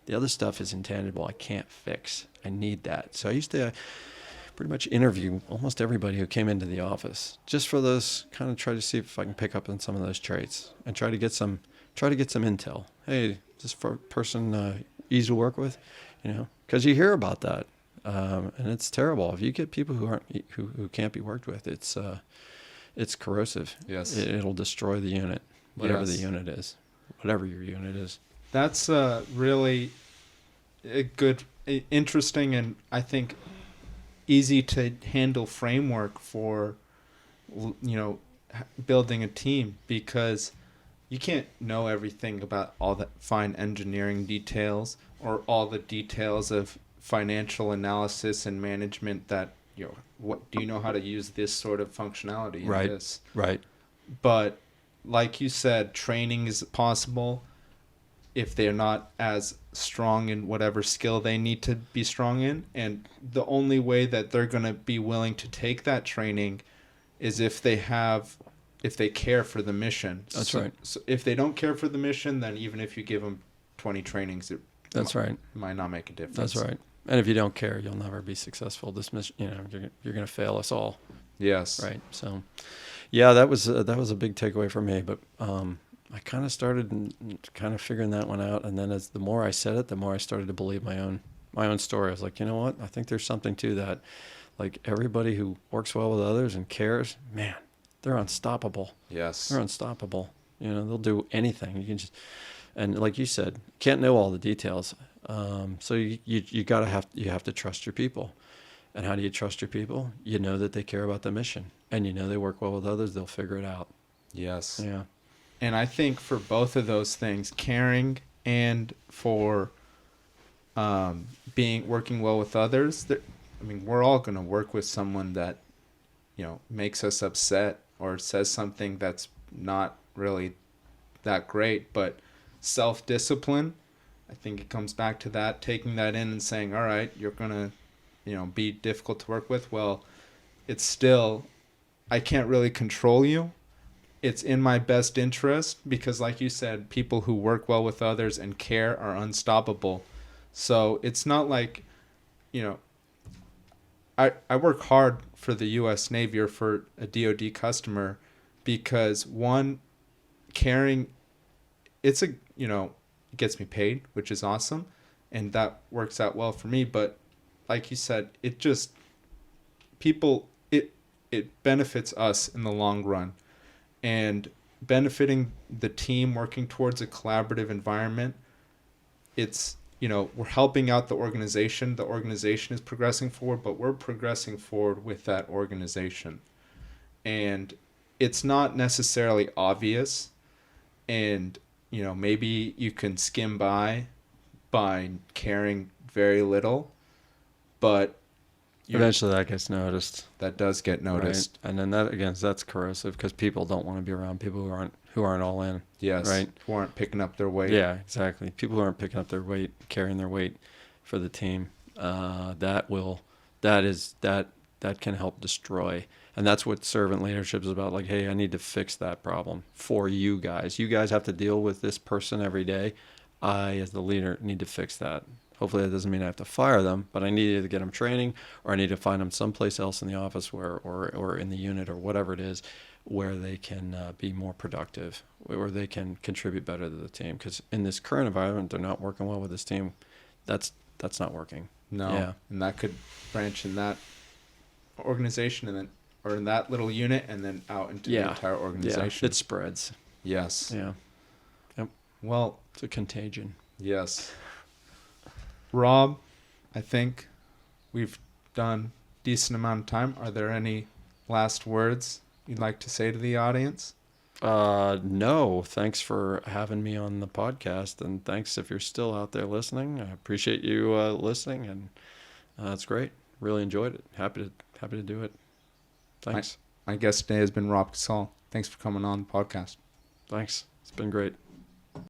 The other stuff is intangible. I can't fix. I need that. So I used to pretty much interview almost everybody who came into the office just for those, kind of try to see if I can pick up on some of those traits and try to get some intel. Hey, this person easy to work with, because you hear about that, and it's terrible. If you get people who can't be worked with, it's corrosive. Yes, it'll destroy the unit, whatever yes. the unit is, whatever your unit is. That's really a good, interesting, and I think easy to handle framework for building a team, because you can't know everything about all the fine engineering details or all the details of financial analysis and management that, what do you know how to use this sort of functionality in Right. this? Right. But like you said, training is possible if they're not as strong in whatever skill they need to be strong in. And the only way that they're going to be willing to take that training is if they care for the mission. That's right. So if they don't care for the mission, then even if you give them 20 trainings, That's right. might not make a difference. That's right. And if you don't care, you'll never be successful. This mission, you're going to fail us all. Yes. Right. So, yeah, that was a big takeaway for me. But I kind of started kind of figuring that one out, and then as the more I said it, the more I started to believe my own story. I was like, you know what? I think there's something to that. Like, everybody who works well with others and cares, man, they're unstoppable. Yes. They're unstoppable. They'll do anything. You can just, and like you said, can't know all the details. So you have to trust your people. And how do you trust your people? You know that they care about the mission, and they work well with others. They'll figure it out. Yes. Yeah. And I think for both of those things, caring and for working well with others, we're all going to work with someone that, makes us upset or says something that's not really that great. But self-discipline, I think it comes back to that, taking that in and saying, all right, you're going to, be difficult to work with. Well, it's still, I can't really control you. It's in my best interest, because like you said, people who work well with others and care are unstoppable. So it's not like, I work hard for the U.S. Navy or for a DoD customer, because one, caring, it gets me paid, which is awesome, and that works out well for me. But like you said, it benefits us in the long run. And benefiting the team, working towards a collaborative environment, it's, we're helping out the organization. The organization is progressing forward, but we're progressing forward with that organization. And it's not necessarily obvious. And, maybe you can skim by caring very little, but Eventually that gets noticed. That does get noticed. Right? And then that's corrosive, because people don't want to be around people who aren't all in. Yes. Right. Who aren't picking up their weight. Yeah, exactly. People who aren't picking up their weight, carrying their weight for the team, that can help destroy. And that's what servant leadership is about. Like, hey, I need to fix that problem for you guys. You guys have to deal with this person every day. I, as the leader, need to fix that. Hopefully that doesn't mean I have to fire them, but I need to get them training, or I need to find them someplace else in the office or in the unit or whatever it is, where they can be more productive, where they can contribute better to the team. Because in this current environment, they're not working well with this team. That's not working. No. Yeah. And that could branch in that organization or in that little unit, and then out into the entire organization. Yeah. It spreads. Yes. Yeah. Yep. Well, it's a contagion. Yes. Rob, I think we've done a decent amount of time. Are there any last words you'd like to say to the audience? No, thanks for having me on the podcast, and thanks if you're still out there listening. I appreciate you listening, and it's great. Really enjoyed it. Happy to do it. Thanks. My guest today has been Rob Cassol. Thanks for coming on the podcast. Thanks. It's been great.